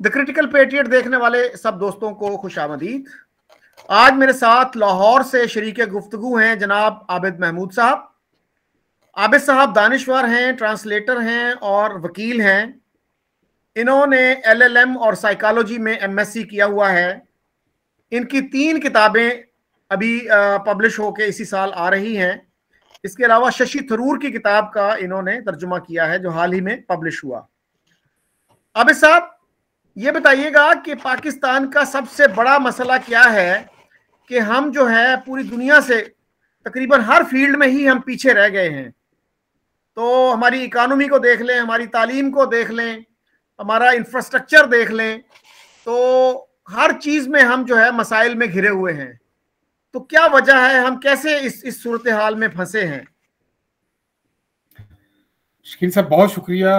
The critical patriot देखने वाले सब दोस्तों को खुश आमदीद। आज मेरे साथ लाहौर से शरीक गुफ्तगू हैं जनाब आबिद महमूद साहब। आबिद साहब दानिश्वर हैं, ट्रांसलेटर हैं और वकील हैं। इन्होंने LLM और साइकोलॉजी में MSc किया हुआ है। इनकी 3 किताबें अभी पब्लिश होके इसी साल आ रही हैं। इसके अलावा शशि थरूर की किताब का इन्होंने तर्जुमा किया है जो हाल ही में पब्लिश हुआ। आबिद साहब, ये बताइएगा कि पाकिस्तान का सबसे बड़ा मसला क्या है कि हम जो है पूरी दुनिया से तकरीबन हर फील्ड में ही हम पीछे रह गए हैं। तो हमारी इकोनॉमी को देख लें, हमारी तालीम को देख लें, हमारा इंफ्रास्ट्रक्चर देख लें, तो हर चीज में हम जो है मसाइल में घिरे हुए हैं। तो क्या वजह है, हम कैसे इस सूरत हाल में फंसे हैं? शकील साहब बहुत शुक्रिया।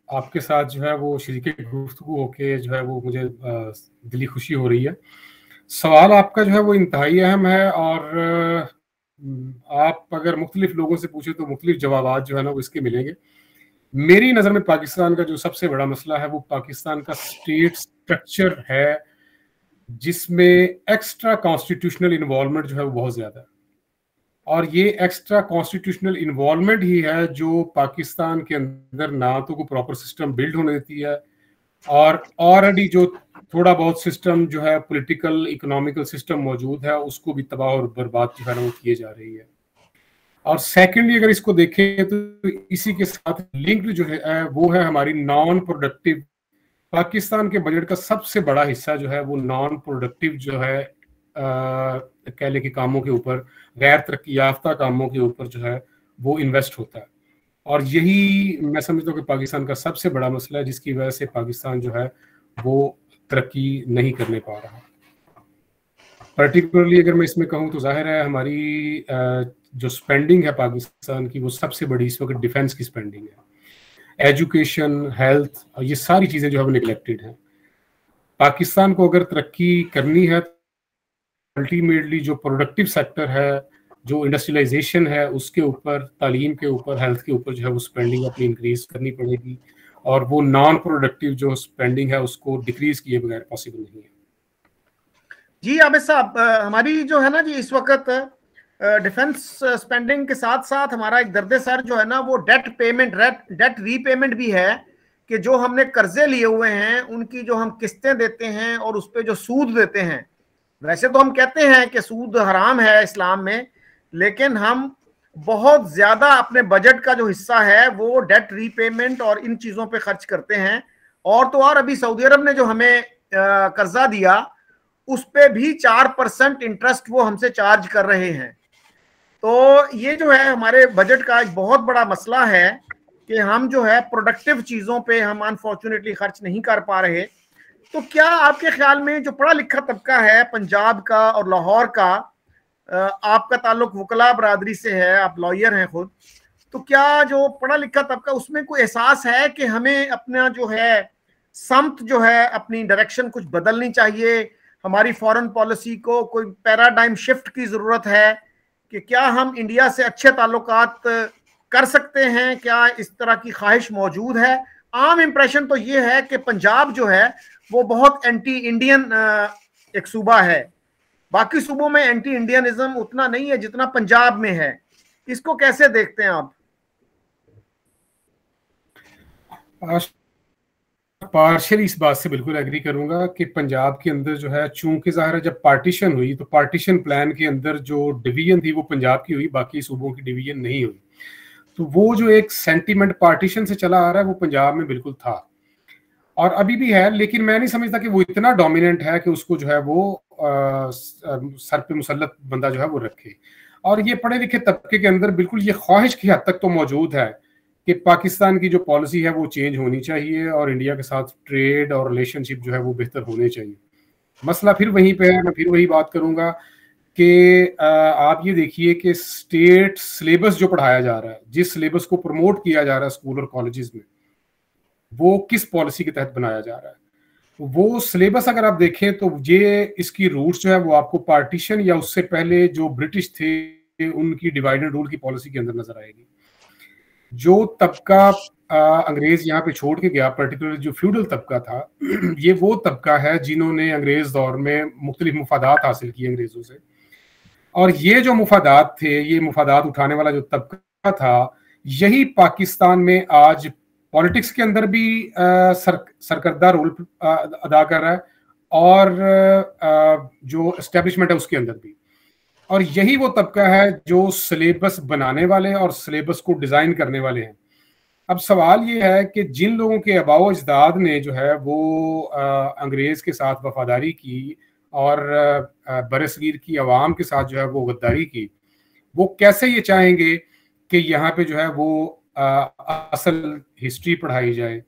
आपके साथ जो है वो शरीके गुफ्तगू होके जो है वो मुझे दिली खुशी हो रही है। सवाल आपका जो है वो इंतहाई अहम है और आप अगर मुख्तलिफ लोगों से पूछे तो मुख्तलिफ जवाब जो है ना वो इसके मिलेंगे। मेरी नज़र में पाकिस्तान का जो सबसे बड़ा मसला है वो पाकिस्तान का स्टेट स्ट्रक्चर है, जिसमें एक्स्ट्रा कॉन्स्टिट्यूशनल इन्वॉल्वमेंट जो है वो बहुत ज़्यादा है। और ये एक्स्ट्रा कॉन्स्टिट्यूशनल इन्वॉल्वमेंट ही है जो पाकिस्तान के अंदर ना तो कोई प्रॉपर सिस्टम बिल्ड होने देती है, और ऑलरेडी जो थोड़ा बहुत सिस्टम जो है पॉलिटिकल इकोनॉमिकल सिस्टम मौजूद है उसको भी तबाह और बर्बाद जो है ना वो किए जा रही है। और सेकेंडली अगर इसको देखें तो इसी के साथ लिंक्ड जो है वो है हमारी नॉन प्रोडक्टिव। पाकिस्तान के बजट का सबसे बड़ा हिस्सा जो है वो नॉन प्रोडक्टिव जो है कह ले के कामों के ऊपर, गैर तरक्की याफ्ता कामों के ऊपर जो है वो इन्वेस्ट होता है। और यही मैं समझता हूँ कि पाकिस्तान का सबसे बड़ा मसला है, जिसकी वजह से पाकिस्तान जो है वो तरक्की नहीं करने पा रहा। पर्टिकुलरली अगर मैं इसमें कहूँ तो जाहिर है हमारी जो स्पेंडिंग है पाकिस्तान की वो सबसे बड़ी इस वक्त डिफेंस की स्पेंडिंग है। एजुकेशन, हेल्थ, ये सारी चीज़ें जो है वो निगलेक्टेड हैं। पाकिस्तान को अगर तरक्की करनी है अल्टीमेटली जो प्रोडक्टिव सेक्टर है, जो इंडस्ट्रियलाइजेशन है, उसके ऊपर, तालीम के ऊपर, हेल्थ के ऊपर जो है वो स्पेंडिंग अपनी इंक्रीज करनी पड़ेगी, और वो नॉन प्रोडक्टिव जो स्पेंडिंग है उसको डिक्रीज किए बगैर पॉसिबल नहीं है। जी आबिद साहब, हमारी जो है ना जी इस वक्त डिफेंस स्पेंडिंग के साथ साथ हमारा एक दर्द सर जो है ना वो डेट रीपेमेंट भी है कि जो हमने कर्जे लिए हुए हैं उनकी जो हम किस्तें देते हैं और उस पर जो सूद देते हैं। वैसे तो हम कहते हैं कि सूद हराम है इस्लाम में, लेकिन हम बहुत ज्यादा अपने बजट का जो हिस्सा है वो डेट रीपेमेंट और इन चीजों पे खर्च करते हैं। और तो और अभी सऊदी अरब ने जो हमें कर्जा दिया उस पे भी 4% इंटरेस्ट वो हमसे चार्ज कर रहे हैं। तो ये जो है हमारे बजट का एक बहुत बड़ा मसला है कि हम जो है प्रोडक्टिव चीजों पे हम अनफॉर्चुनेटली खर्च नहीं कर पा रहे। तो क्या आपके ख्याल में जो पढ़ा लिखा तबका है पंजाब का और लाहौर का, आपका ताल्लुक वकला बरादरी से है, आप लॉयर हैं खुद, तो क्या जो पढ़ा लिखा तबका उसमें कोई एहसास है कि हमें अपना जो है समत जो है अपनी डायरेक्शन कुछ बदलनी चाहिए, हमारी फॉरेन पॉलिसी को कोई पैराडाइम शिफ्ट की जरूरत है कि क्या हम इंडिया से अच्छे ताल्लुकात कर सकते हैं? क्या इस तरह की ख्वाहिश मौजूद है? आम इंप्रेशन तो ये है कि पंजाब जो है वो बहुत एंटी इंडियन एक सूबा है, बाकी सूबों में एंटी इंडियनिज्म उतना नहीं है जितना पंजाब में है। इसको कैसे देखते हैं आप? पार्शियली इस बात से बिल्कुल एग्री करूंगा कि पंजाब के अंदर जो है, चूंकि ज़ाहिर है जब पार्टीशन हुई तो पार्टीशन प्लान के अंदर जो डिवीजन थी वो पंजाब की हुई, बाकी सूबों की डिवीजन नहीं हुई। तो वो जो एक सेंटीमेंट पार्टीशन से चला आ रहा है वो पंजाब में बिल्कुल था और अभी भी है, लेकिन मैं नहीं समझता कि वो इतना डोमिनेंट है कि उसको जो है वो सर पे मुसल्लत बंदा जो है वो रखे। और ये पढ़े लिखे तबके के अंदर बिल्कुल ये ख्वाहिश की हद तक तो मौजूद है कि पाकिस्तान की जो पॉलिसी है वो चेंज होनी चाहिए और इंडिया के साथ ट्रेड और रिलेशनशिप जो है वो बेहतर होने चाहिए। मसला फिर वहीं पे है, मैं फिर वही बात करूंगा कि आप ये देखिए कि स्टेट सिलेबस जो पढ़ाया जा रहा है, जिस सिलेबस को प्रमोट किया जा रहा है स्कूल और कॉलेजेस में, वो किस पॉलिसी के तहत बनाया जा रहा है। वो सिलेबस अगर आप देखें तो ये इसकी रूट्स जो है वो आपको पार्टीशन या उससे पहले जो ब्रिटिश थे उनकी डिवाइड एंड रूल की पॉलिसी के अंदर नजर आएगी। जो तबका अंग्रेज यहाँ पे छोड़ के गया, पर्टिकुलरली जो फ्यूडल तबका था, ये वो तबका है जिन्होंने अंग्रेज दौर में मुख्तलिफ मुफादात हासिल किए अंग्रेजों से, और ये जो मुफादात थे, ये मुफादात उठाने वाला जो तबका था, यही पाकिस्तान में आज पॉलिटिक्स के अंदर भी सरकर्दा रोल अदा कर रहा है, और जो एस्टेब्लिशमेंट है उसके अंदर भी। और यही वो तबका है जो सिलेबस बनाने वाले और सिलेबस को डिजाइन करने वाले हैं। अब सवाल ये है कि जिन लोगों के आबाओ अजदाद ने जो है वो अंग्रेज के साथ वफादारी की और बरसगीर की आवाम के साथ जो है वो गद्दारी की, वो कैसे ये चाहेंगे कि यहाँ पे जो है वो असल हिस्ट्री पढ़ाई जाए,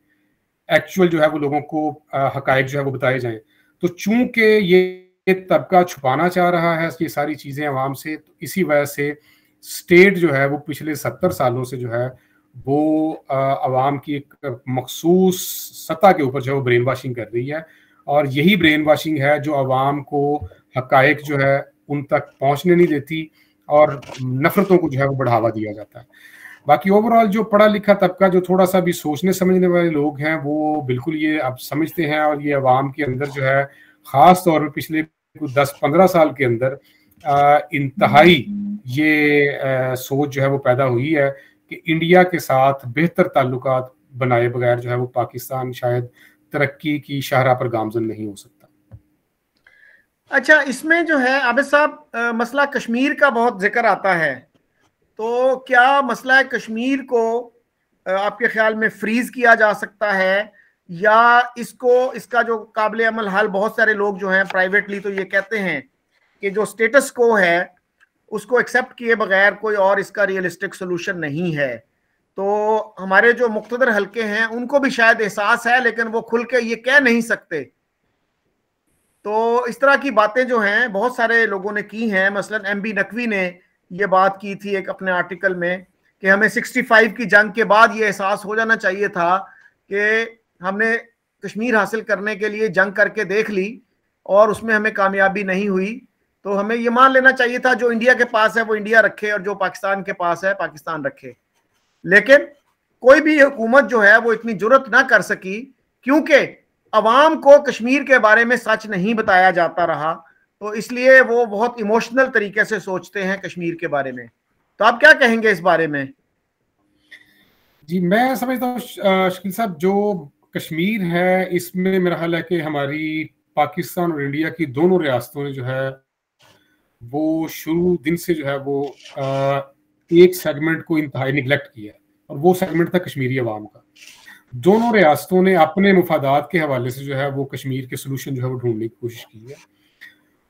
एक्चुअल जो है वो लोगों को हकायक जो है वो बताए जाएं। तो चूंकि ये तबका छुपाना चाह रहा है ये सारी चीज़ें आवाम से, तो इसी वजह से स्टेट जो है वो पिछले 70 सालों से जो है वो आवाम की एक मखसूस सतह के ऊपर जो है वो ब्रेन वाशिंग कर रही है, और यही ब्रेन वाशिंग है जो आवाम को हकायक जो है उन तक पहुंचने नहीं देती, और नफरतों को जो है वो बढ़ावा दिया जाता है। बाकी ओवरऑल जो पढ़ा लिखा तबका, जो थोड़ा सा भी सोचने समझने वाले लोग हैं, वो बिल्कुल ये अब समझते हैं, और ये आवाम के अंदर जो है ख़ास तौर पर पिछले 10-15 साल के अंदर इंतहाई ये सोच जो है वो पैदा हुई है कि इंडिया के साथ बेहतर ताल्लुकात बनाए बगैर जो है वो पाकिस्तान शायद तरक्की की शाहराह पर गामजन नहीं हो सकता। अच्छा, इसमें जो है आबिद साहब मसला कश्मीर का बहुत जिक्र आता है, तो क्या मसला कश्मीर को आपके ख्याल में फ्रीज किया जा सकता है, या इसका जो काबिल अमल हल, बहुत सारे लोग जो हैं प्राइवेटली तो ये कहते हैं कि जो स्टेटस को है उसको एक्सेप्ट किए बगैर कोई और इसका रियलिस्टिक सोल्यूशन नहीं है। तो हमारे जो मुख्तदर हल्के हैं उनको भी शायद एहसास है, लेकिन वो खुल के ये कह नहीं सकते। तो इस तरह की बातें जो हैं बहुत सारे लोगों ने की हैं। मसलन एमबी नकवी ने ये बात की थी एक अपने आर्टिकल में कि हमें 65 की जंग के बाद ये एहसास हो जाना चाहिए था कि हमने कश्मीर हासिल करने के लिए जंग करके देख ली और उसमें हमें कामयाबी नहीं हुई, तो हमें ये मान लेना चाहिए था जो इंडिया के पास है वो इंडिया रखे और जो पाकिस्तान के पास है पाकिस्तान रखे। लेकिन कोई भी हुकूमत जो है वो इतनी जुर्रत ना कर सकी, क्योंकि अवाम को कश्मीर के बारे में सच नहीं बताया जाता रहा, तो इसलिए वो बहुत इमोशनल तरीके से सोचते हैं कश्मीर के बारे में। तो आप क्या कहेंगे इस बारे में? जी, मैं समझता हूँ शकील साहब, जो कश्मीर है इसमें मेरा ख्याल है कि हमारी पाकिस्तान और इंडिया की दोनों रियासतों ने जो है वो शुरू दिन से जो है वो एक सेगमेंट को इंतहाई निगलेक्ट किया, और वो सेगमेंट था कश्मीरी अवाम का। दोनों रियासतों ने अपने मुफादात के हवाले से जो है वो कश्मीर के सोल्यूशन जो है वो ढूंढने की कोशिश की है,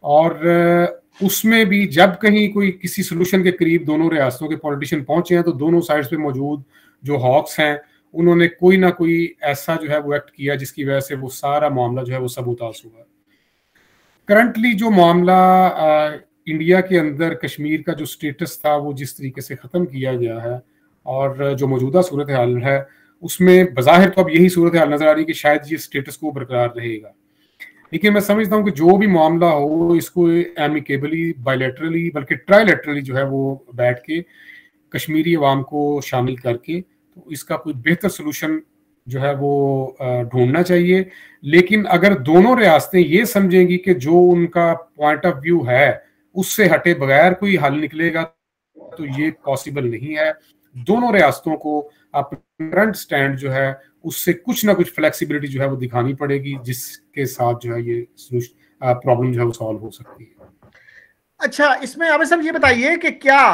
और उसमें भी जब कहीं कोई किसी सोल्यूशन के करीब दोनों रियासतों के पॉलिटिशियन पहुंचे हैं तो दोनों साइड्स पे मौजूद जो हॉक्स हैं उन्होंने कोई ना कोई ऐसा जो है वो एक्ट किया जिसकी वजह से वो सारा मामला जो है वो सबूतास हुआ। करंटली जो मामला इंडिया के अंदर कश्मीर का जो स्टेटस था वो जिस तरीके से ख़त्म किया गया है, और जो मौजूदा सूरत हाल है उसमें बज़ाहिर तो अब यही सूरत हाल नज़र आ रही है कि शायद ये स्टेटस को बरकरार रहेगा। लेकिन मैं समझता हूँ कि जो भी मामला हो इसको एमिकेबली, बायलैटरली, बल्कि ट्राइलैटरली जो है वो बैठ के कश्मीरी अवाम को शामिल करके तो इसका कोई बेहतर सोल्यूशन जो है वो ढूंढना चाहिए। लेकिन अगर दोनों रियासतें ये समझेंगी कि जो उनका पॉइंट ऑफ व्यू है उससे हटे बगैर कोई हल निकलेगा तो ये पॉसिबल नहीं है। दोनों रियासतों को अपना करंट स्टैंड जो है उससे कुछ ना कुछ फ्लेक्सिबिलिटी जो है वो दिखानी पड़ेगी, जिसके साथ जो है ये प्रॉब्लम जो है वो सॉल्व हो सकती है। अच्छा, इसमें आबिद साहब ये बताइए कि क्या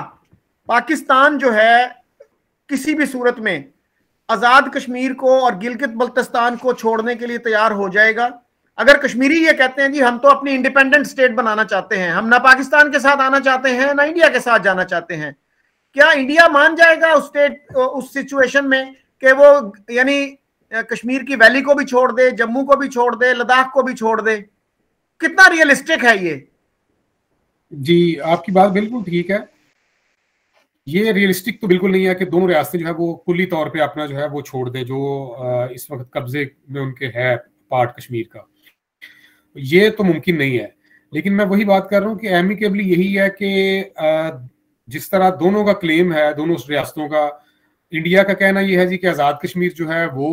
पाकिस्तान जो है किसी भी सूरत में आजाद कश्मीर को और गिलगित बल्तिस्तान को छोड़ने के लिए तैयार हो जाएगा? अगर कश्मीरी ये कहते हैं जी हम तो अपनी इंडिपेंडेंट स्टेट बनाना चाहते हैं, हम ना पाकिस्तान के साथ आना चाहते हैं ना इंडिया के साथ जाना चाहते हैं, क्या इंडिया मान जाएगा उस सिचुएशन में कि वो यानी कश्मीर की वैली को भी छोड़ दे, जम्मू को भी छोड़ दे, लद्दाख को भी छोड़ दे? कितना रियलिस्टिक है ये? जी, आपकी बात बिल्कुल ठीक है। ये रियलिस्टिक तो बिल्कुल नहीं है कि दोनों रियासतें जो है वो कुल्ली तौर पे अपना जो है वो छोड़ दे, जो इस वक्त कब्जे में उनके है पार्ट कश्मीर का। ये तो मुमकिन नहीं है। लेकिन मैं वही बात कर रहा हूँ कि एमिकेबली यही है कि जिस तरह दोनों का क्लेम है, दोनों रियासतों का, इंडिया का कहना ये है जी कि आज़ाद कश्मीर जो है वो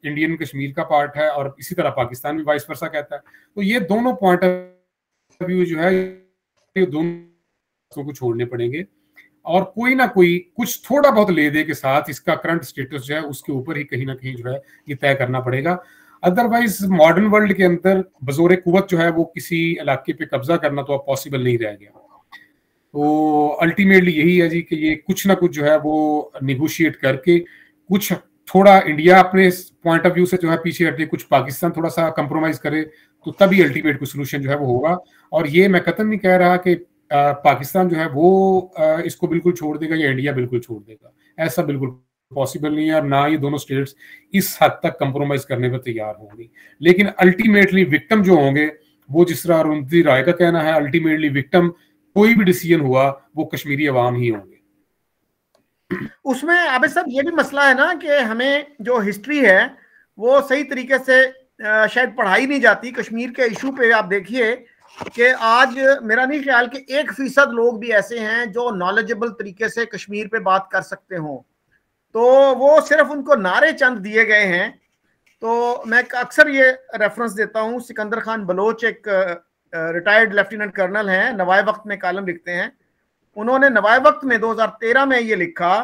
इंडियन कश्मीर का पार्ट है, और इसी तरह पाकिस्तान भी वाइस वर्सा कहता है। तो ये दोनों पॉइंट ऑफ व्यू जो है ये दोनों को छोड़ने पड़ेंगे, और कोई ना कोई कुछ थोड़ा बहुत ले दे के साथ इसका करंट स्टेटस जो है उसके ऊपर ही कहीं ना कहीं जो है ये तय करना पड़ेगा। अदरवाइज मॉडर्न वर्ल्ड के अंदर बजोरे कुव्वत जो है वो किसी इलाके पे कब्जा करना तो अब पॉसिबल नहीं रह गया। तो अल्टीमेटली यही है जी कि ये कुछ ना कुछ जो है वो निगोशिएट करके, कुछ थोड़ा इंडिया अपने पॉइंट ऑफ व्यू से जो है पीछे हटे, कुछ पाकिस्तान थोड़ा सा कंप्रोमाइज करे, तो तभी अल्टीमेट कोई सोल्यूशन जो है वो होगा। और ये मैं कतई नहीं कह रहा कि पाकिस्तान जो है वो इसको बिल्कुल छोड़ देगा या इंडिया बिल्कुल छोड़ देगा, ऐसा बिल्कुल पॉसिबल नहीं है, और ना ही दोनों स्टेट्स इस हद तक कंप्रोमाइज करने पर तैयार होंगी। लेकिन अल्टीमेटली विक्टिम जो होंगे वो, जिस तरह अरुंधति राय का कहना है, अल्टीमेटली विक्टिम कोई भी डिसीजन हुआ वो कश्मीरी अवाम ही होंगे। उसमें आबिद साहब ये भी मसला है ना कि हमें जो हिस्ट्री है वो सही तरीके से शायद पढ़ाई नहीं जाती। कश्मीर के इशू पे आप देखिए कि आज मेरा नहीं ख्याल कि 1% लोग भी ऐसे हैं जो नॉलेजेबल तरीके से कश्मीर पे बात कर सकते हों, तो वो सिर्फ उनको नारे चंद दिए गए हैं। तो मैं अक्सर ये रेफरेंस देता हूँ, सिकंदर खान बलोच एक रिटायर्ड लेफ्टिनेंट कर्नल हैं, नवाए वक्त में कॉलम लिखते हैं। उन्होंने नवाए वक्त में 2013 में ये लिखा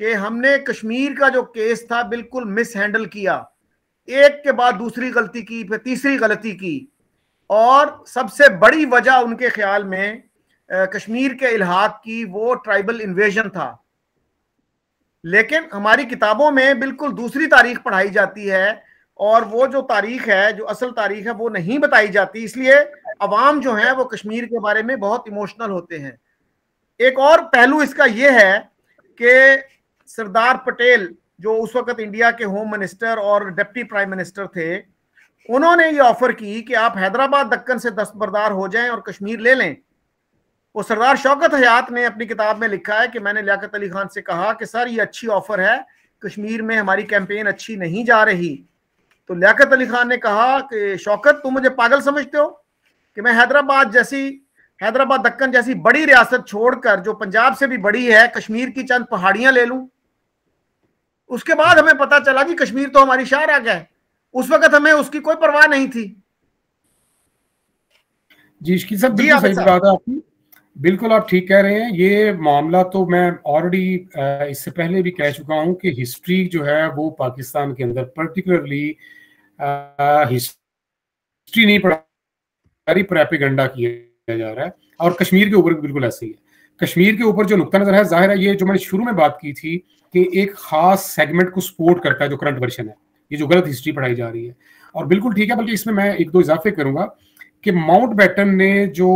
कि हमने कश्मीर का जो केस था बिल्कुल मिस हैंडल किया, एक के बाद दूसरी गलती की, फिर तीसरी गलती की, और सबसे बड़ी वजह उनके ख्याल में कश्मीर के इल्हाक की वो ट्राइबल इन्वेजन था। लेकिन हमारी किताबों में बिल्कुल दूसरी तारीख पढ़ाई जाती है, और वो जो तारीख है, जो असल तारीख है, वो नहीं बताई जाती। इसलिए अवाम जो है वो कश्मीर के बारे में बहुत इमोशनल होते हैं। एक और पहलू इसका ये है कि सरदार पटेल जो उस वक्त इंडिया के होम मिनिस्टर और डिप्टी प्राइम मिनिस्टर थे, उन्होंने ये ऑफर की कि आप हैदराबाद दक्कन से दस्तबरदार हो जाएं और कश्मीर ले लें। वो सरदार शौकत हयात ने अपनी किताब में लिखा है कि मैंने लियाकत अली खान से कहा कि सर ये अच्छी ऑफर है, कश्मीर में हमारी कैंपेन अच्छी नहीं जा रही। तो लियाकत अली खान ने कहा कि शौकत तुम मुझे पागल समझते हो कि मैं हैदराबाद दक्कन जैसी बड़ी रियासत छोड़कर, जो पंजाब से भी बड़ी है, कश्मीर की चंद पहाड़ियां ले लूं। उसके बाद हमें पता चला कि कश्मीर तो हमारी शाह आ गया, उस वक्त हमें उसकी कोई परवाह नहीं थी। जी इसकी सब बिल्कुल सही बात है आपकी, बिल्कुल आप ठीक कह रहे हैं। ये मामला तो मैं ऑलरेडी इससे पहले भी कह चुका हूं कि हिस्ट्री जो है वो पाकिस्तान के अंदर पर्टिकुलरली हिस्ट्री नहीं पढ़ा, प्रोपेगेंडा किया जा रहा है, और कश्मीर के ऊपर भी बिल्कुल ऐसे ही है। कश्मीर के ऊपर जो नुक्ता नजर है, जाहिर है ये जो मैंने शुरू में बात की थी कि एक खास सेगमेंट को सपोर्ट करता है जो करंट वर्जन है, ये जो गलत हिस्ट्री पढ़ाई जा रही है, और बिल्कुल ठीक है। बल्कि इसमें मैं एक दो इजाफे करूंगा कि माउंटबेटन ने जो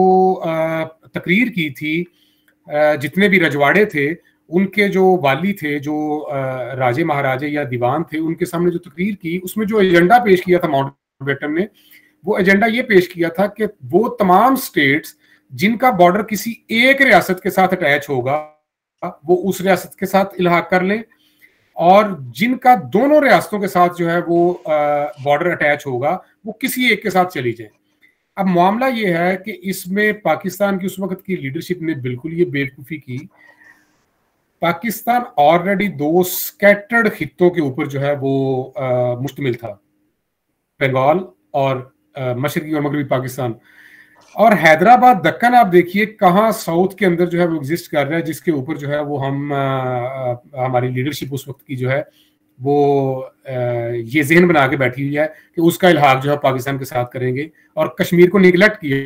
तकरीर की थी, जितने भी रजवाड़े थे उनके जो वाली थे, जो राजे महाराजे या दीवान थे, उनके सामने जो तकरीर की, उसमें जो एजेंडा पेश किया था माउंटबेटन ने, वो एजेंडा ये पेश किया था कि वो तमाम स्टेट्स जिनका बॉर्डर किसी एक रियासत के साथ अटैच होगा वो उस रियासत के साथ इल्हाक कर लें, और जिनका दोनों रियासतों के साथ जो है वो बॉर्डर अटैच होगा वो किसी एक के साथ चली जाए। अब मामला ये है कि इसमें पाकिस्तान की उस वक्त की लीडरशिप ने बिल्कुल ये बेवकूफ़ी की। पाकिस्तान ऑलरेडी 2 स्कैटर्ड खित्तों के ऊपर जो है वो मुश्तमिल था, बंगाल और मशरकी और मगरबी पाकिस्तान, और हैदराबाद दक्कन आप देखिए कहाँ साउथ के अंदर जो है वो एग्जिस्ट कर रहा है, जिसके ऊपर जो है वो हमारी लीडरशिप उस वक्त की जो है वो ये जहन बना के बैठी हुई है कि उसका इल्हाक जो है पाकिस्तान के साथ करेंगे, और कश्मीर को निगलेक्ट किया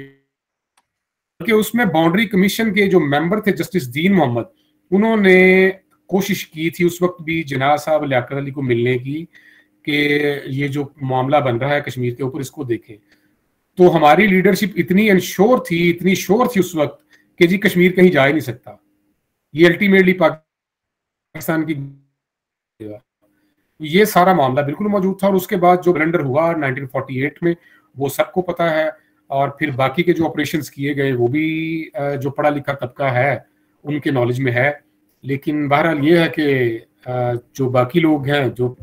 कि उसमें बाउंड्री कमीशन के जो मेंबर थे जस्टिस दीन मोहम्मद, उन्होंने कोशिश की थी उस वक्त भी जनाब साहब लियाकत अली को मिलने की कि ये जो मामला बन रहा है कश्मीर के ऊपर इसको देखें। तो हमारी लीडरशिप इतनी श्योर थी उस वक्त कि जी कश्मीर कहीं जा ही नहीं सकता, ये अल्टीमेटली पाकिस्तान की, ये सारा मामला बिल्कुल मौजूद था। और उसके बाद जो ब्लंडर हुआ 1948 में वो सबको पता है, और फिर बाकी के जो ऑपरेशंस किए गए वो भी जो पढ़ा लिखा तबका है उनके नॉलेज में है। लेकिन बहरहाल ये है कि जो बाकी लोग हैं, जो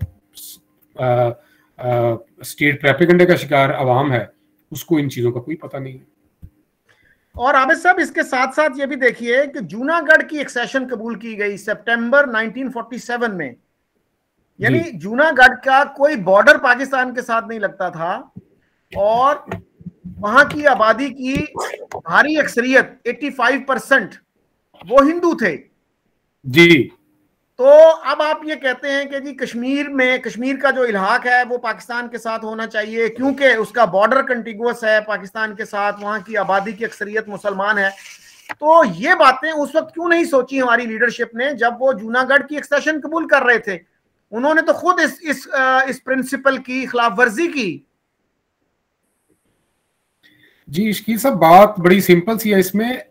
स्टेट प्रोपेगेंडा का शिकार अवाम है, उसको इन चीज़ों का कोई पता नहीं है। और आबिद साहब इसके साथ साथ ये भी देखिए कि जूनागढ़ की एक्सेशन कबूल की गई सितंबर 1947 में, यानी जूनागढ़ का कोई बॉर्डर पाकिस्तान के साथ नहीं लगता था और वहां की आबादी की भारी अक्सरियत 85% वो हिंदू थे जी। तो अब आप ये कहते हैं कि जी कश्मीर का जो इलाका है वो पाकिस्तान के साथ होना चाहिए क्योंकि उसका बॉर्डर कंटिगुअस है पाकिस्तान के साथ, वहां की आबादी की अक्सरियत मुसलमान है। तो ये बातें उस वक्त क्यों नहीं सोची हमारी लीडरशिप ने जब वो जूनागढ़ की एक्सेशन कबूल कर रहे थे? उन्होंने तो खुद इस प्रिंसिपल की खिलाफ वर्जी की। जी इसकी सब बात बड़ी सिंपल सी है। इसमें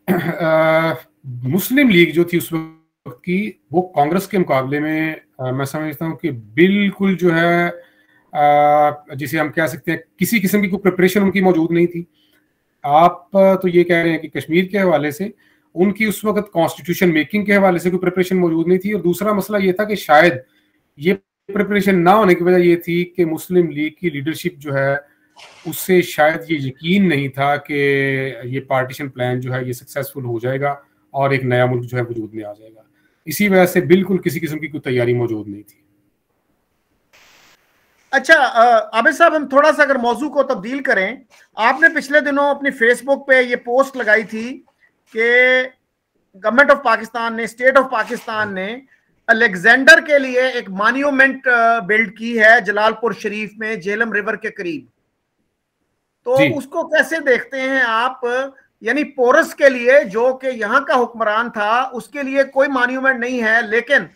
मुस्लिम लीग जो थी उस वक्त की, वो कांग्रेस के मुकाबले में मैं समझता हूँ कि बिल्कुल जो है जिसे हम कह सकते हैं किसी किस्म की कोई प्रिपरेशन उनकी मौजूद नहीं थी। आप तो ये कह रहे हैं कि कश्मीर के हवाले से उनकी उस वक्त कॉन्स्टिट्यूशन मेकिंग के हवाले से कोई प्रिपरेशन मौजूद नहीं थी, और दूसरा मसला ये था कि शायद ये प्रिपरेशन ना होने की वजह ये थी कि मुस्लिम लीग की लीडरशिप जो है उससे शायद ये यकीन नहीं था कि ये पार्टीशन प्लान जो है ये सक्सेसफुल हो जाएगा और एक नया मुल्क जो है वजूद में आ जाएगा। इसी वजह से बिल्कुल किसी किस्म की कोई तैयारी मौजूद नहीं थी। अच्छा आबिद साहब, हम थोड़ा सा अगर मौजू को तब्दील करें, आपने पिछले दिनों अपनी फेसबुक पे ये पोस्ट लगाई थी कि गवर्नमेंट ऑफ पाकिस्तान ने, स्टेट ऑफ पाकिस्तान ने अलेक्जेंडर के लिए एक मॉन्यूमेंट बिल्ड की है जलालपुर शरीफ में झेलम रिवर के करीब। तो उसको कैसे देखते हैं आप? यानी पोरस के लिए जो कि यहाँ का हुक्मरान था उसके लिए कोई मॉन्यूमेंट नहीं है, लेकिन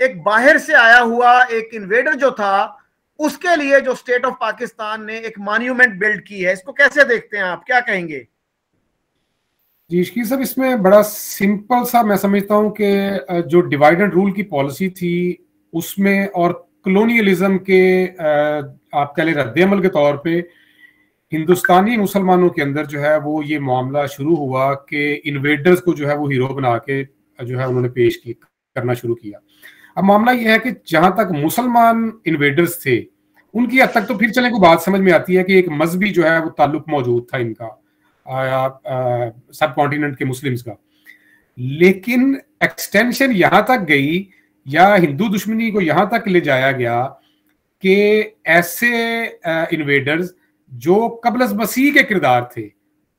एक बाहर से आया हुआ एक इन्वेडर जो था उसके लिए जो स्टेट ऑफ पाकिस्तान ने एक मॉन्यूमेंट बिल्ड की है, इसको कैसे देखते हैं आप, क्या कहेंगे? जी इश्की साहब, इसमें बड़ा सिंपल सा मैं समझता हूँ कि जो डिवाइड एंड रूल की पॉलिसी थी उसमें और कलोनियलिज्म के आप कह लें रद्द-ए-अमल के तौर पे हिंदुस्तानी मुसलमानों के अंदर जो है वो ये मामला शुरू हुआ कि इन्वेडर्स को जो है वो हीरो बना के जो है उन्होंने पेश करना शुरू किया। अब मामला ये है कि जहां तक मुसलमान इन्वेडर्स थे उनकी हद तक तो फिर चले को बात समझ में आती है कि एक मजहबी जो है वो ताल्लुक मौजूद था इनका सब कॉन्टिनेंट के मुस्लिम्स का, लेकिन एक्सटेंशन यहां तक गई या हिंदू दुश्मनी को यहां तक ले जाया गया कि ऐसे इन्वेडर्स जो कबल मसीह के किरदार थे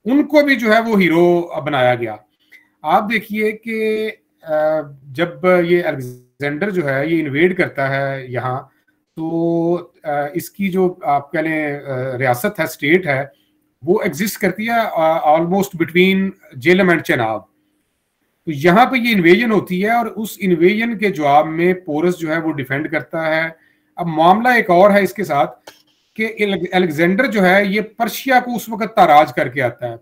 उनको भी जो है वो हीरो बनाया गया। आप देखिए कि जब ये अलेक्जेंडर जो है ये इन्वेड करता है यहाँ, तो इसकी जो आप कह लें रियासत है, स्टेट है, वो एग्जिस्ट करती है almost between Jhelum and Chenab. तो यहाँ पे ये इन्वेजन होती है और उस इन्वेजन के जवाब में पोरस जो है वो डिफेंड करता है। अब मामला एक और है इसके साथ कि अलेक्जेंडर जो है ये पर्शिया को उस वक्त ताराज करके आता है,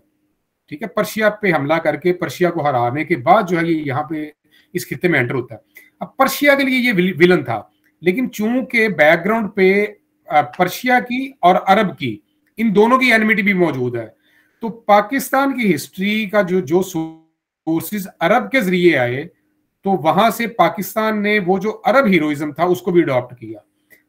ठीक है, पर्शिया पे हमला करके पर्शिया को हराने के बाद जो है ये यहाँ पे इस खित्ते में एंटर होता है। अब पर्शिया के लिए ये विलन था, लेकिन चूंकि बैकग्राउंड पे पर्शिया की और अरब की इन दोनों की एनिमिटी भी मौजूद है, तो पाकिस्तान की हिस्ट्री का जो सोर्सेज अरब के जरिए आए तो वहां से पाकिस्तान ने वो जो अरब हीरोइज्म था उसको भी अडॉप्ट किया।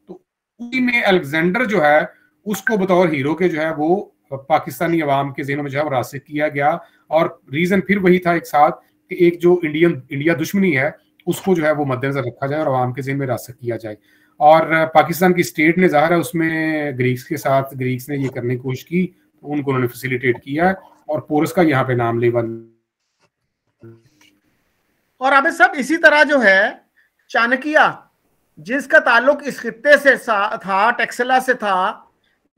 तो उसी में अलेक्जेंडर जो है उसको बतौर हीरो के जो है वो पाकिस्तानी अवाम के ज़हनों में जो है वो रासिख किया गया। और रीजन फिर वही था एक साथ कि एक जो इंडिया दुश्मनी है उसको जो है वो मद्देनजर रखा जाए और अवाम के ज़हन में रासिख किया जाए। और पाकिस्तान की स्टेट ने ज़ाहिर है उसमें ग्रीक्स के साथ ग्रीक्स ने ये करने की कोशिश की, उनको उन्होंने फैसिलिटेट किया और पोरस का यहाँ पे नाम लेवा। और आबिद साहब इसी तरह जो है चाणक्य जिसका ताल्लुक इस खित्ते से था, टेक्सला से था,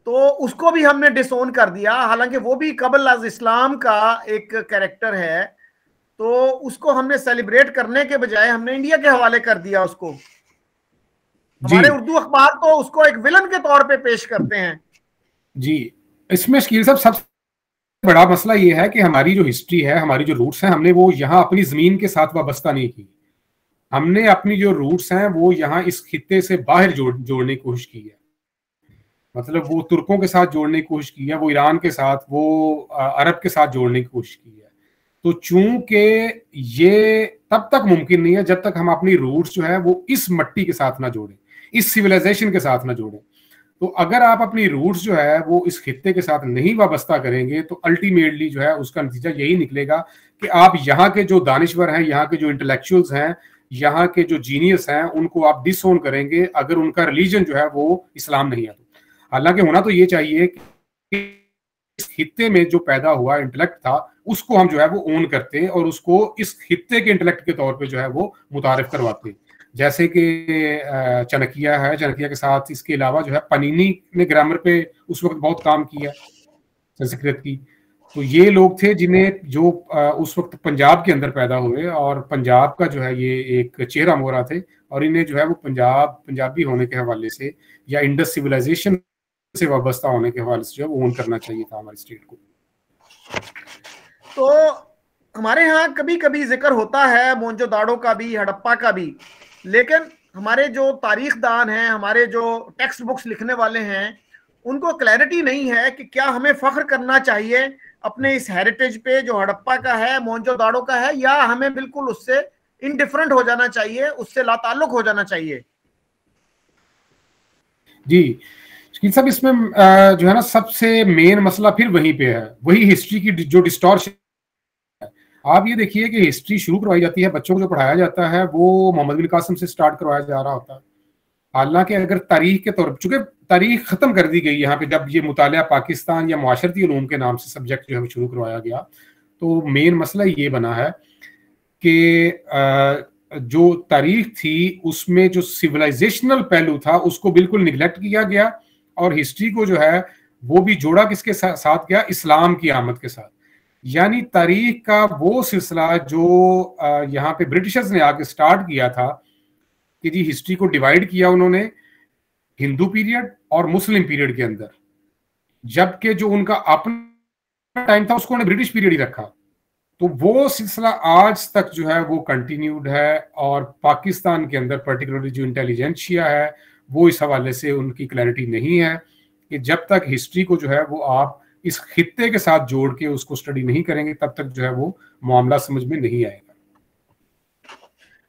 तो उसको भी हमने डिसोन कर दिया, हालांकि वो भी कबल अज इस्लाम का एक कैरेक्टर है। तो उसको हमने सेलिब्रेट करने के बजाय हमने इंडिया के हवाले कर दिया उसको। हमारे उर्दू अखबार तो उसको एक विलन के तौर पे पेश करते हैं। जी इसमें शकील साहब सबसे बड़ा मसला ये है कि हमारी जो हिस्ट्री है, हमारी जो रूट्स हैं, हमने वो यहाँ अपनी जमीन के साथ वाबस्ता नहीं की। हमने अपनी जो रूट्स हैं वो यहाँ इस खित्ते से बाहर जोड़ने की कोशिश की है। मतलब वो तुर्कों के साथ जोड़ने की कोशिश की है, वो ईरान के साथ, वो अरब के साथ जोड़ने की कोशिश की है। तो चूंकि ये तब तक मुमकिन नहीं है जब तक हम अपनी रूट्स जो है वो इस मट्टी के साथ ना जोड़ें, इस सिविलाइजेशन के साथ ना जोड़ें। तो अगर आप अपनी रूट्स जो है वो इस खित्ते के साथ नहीं वाबस्ता करेंगे तो अल्टीमेटली जो है उसका नतीजा यही निकलेगा कि आप यहाँ के जो दानिश्वर हैं, यहाँ के जो इंटेलेक्चुअल्स हैं, यहाँ के जो जीनियस हैं, उनको आप डिसओन करेंगे अगर उनका रिलीजन जो है वो इस्लाम नहीं है। तो हालांकि होना तो ये चाहिए कि इस खित्ते में जो पैदा हुआ इंटेलेक्ट था उसको हम जो है वो ओन करते और उसको इस खित्ते के इंटेलेक्ट के तौर पे जो है वो मुतारिफ करवाते। जैसे कि चाणक्य है, चाणक्य के साथ इसके अलावा जो है पनीनी ने ग्रामर पे उस वक्त बहुत काम किया संस्कृत की। तो ये लोग थे जिन्हें जो उस वक्त पंजाब के अंदर पैदा हुए और पंजाब का जो है ये एक चेहरा मोहरा थे और इन्हें जो है वो पंजाबी होने के हवाले से या इंडस सिविलाइजेशन से वाबस्ता होने के हवाले से जो है वो ओन करना चाहिए था हमारी स्टेट को। तो हमारे यहाँ कभी कभी जिक्र होता है मोहनजोदाड़ो का भी, हड़प्पा का भी, लेकिन हमारे जो तारीखदान हैं, हमारे जो टेक्स्ट बुक्स लिखने वाले हैं, उनको क्लैरिटी नहीं है कि क्या हमें फख्र करना चाहिए अपने इस हेरिटेज पे जो हड़प्पा का है, मोहनजोदाड़ो का है, या हमें बिल्कुल उससे इनडिफरेंट हो जाना चाहिए, उससे लाताल्लुक हो जाना चाहिए। जी शकील साहब, इसमें जो है ना सबसे मेन मसला फिर वहीं पे है, वही हिस्ट्री की जो डिस्टॉर्शन है। आप ये देखिए कि हिस्ट्री शुरू करवाई जाती है, बच्चों को जो पढ़ाया जाता है वो मोहम्मद बिन कासिम से स्टार्ट करवाया जा रहा होता है। हालांकि अगर तारीख के तौर पर, चूंकि तारीख खत्म कर दी गई यहाँ पे, जब ये मुतालिया पाकिस्तान या मुआशरती उलूम के नाम से सब्जेक्ट जो है शुरू करवाया गया, तो मेन मसला ये बना है कि जो तारीख थी उसमें जो सिविलाइजेशनल पहलू था उसको बिल्कुल निगलेक्ट किया गया और हिस्ट्री को जो है वो भी जोड़ा किसके साथ गया, इस्लाम की आमद के साथ। यानी तारीख का वो सिलसिला जो यहाँ पे ब्रिटिशर्स ने आके स्टार्ट किया था कि जी हिस्ट्री को डिवाइड किया उन्होंने हिंदू पीरियड और मुस्लिम पीरियड के अंदर, जबकि जो उनका अपना टाइम था उसको उन्होंने ब्रिटिश पीरियड ही रखा। तो वो सिलसिला आज तक जो है वो कंटिन्यूड है और पाकिस्तान के अंदर पर्टिकुलरली जो इंटेलिजेंशिया है वो इस हवाले से उनकी क्लैरिटी नहीं है कि जब तक हिस्ट्री को जो है वो आप इस खित्ते के साथ जोड़ के उसको स्टडी नहीं करेंगे तब तक जो है वो मामला समझ में नहीं आएगा।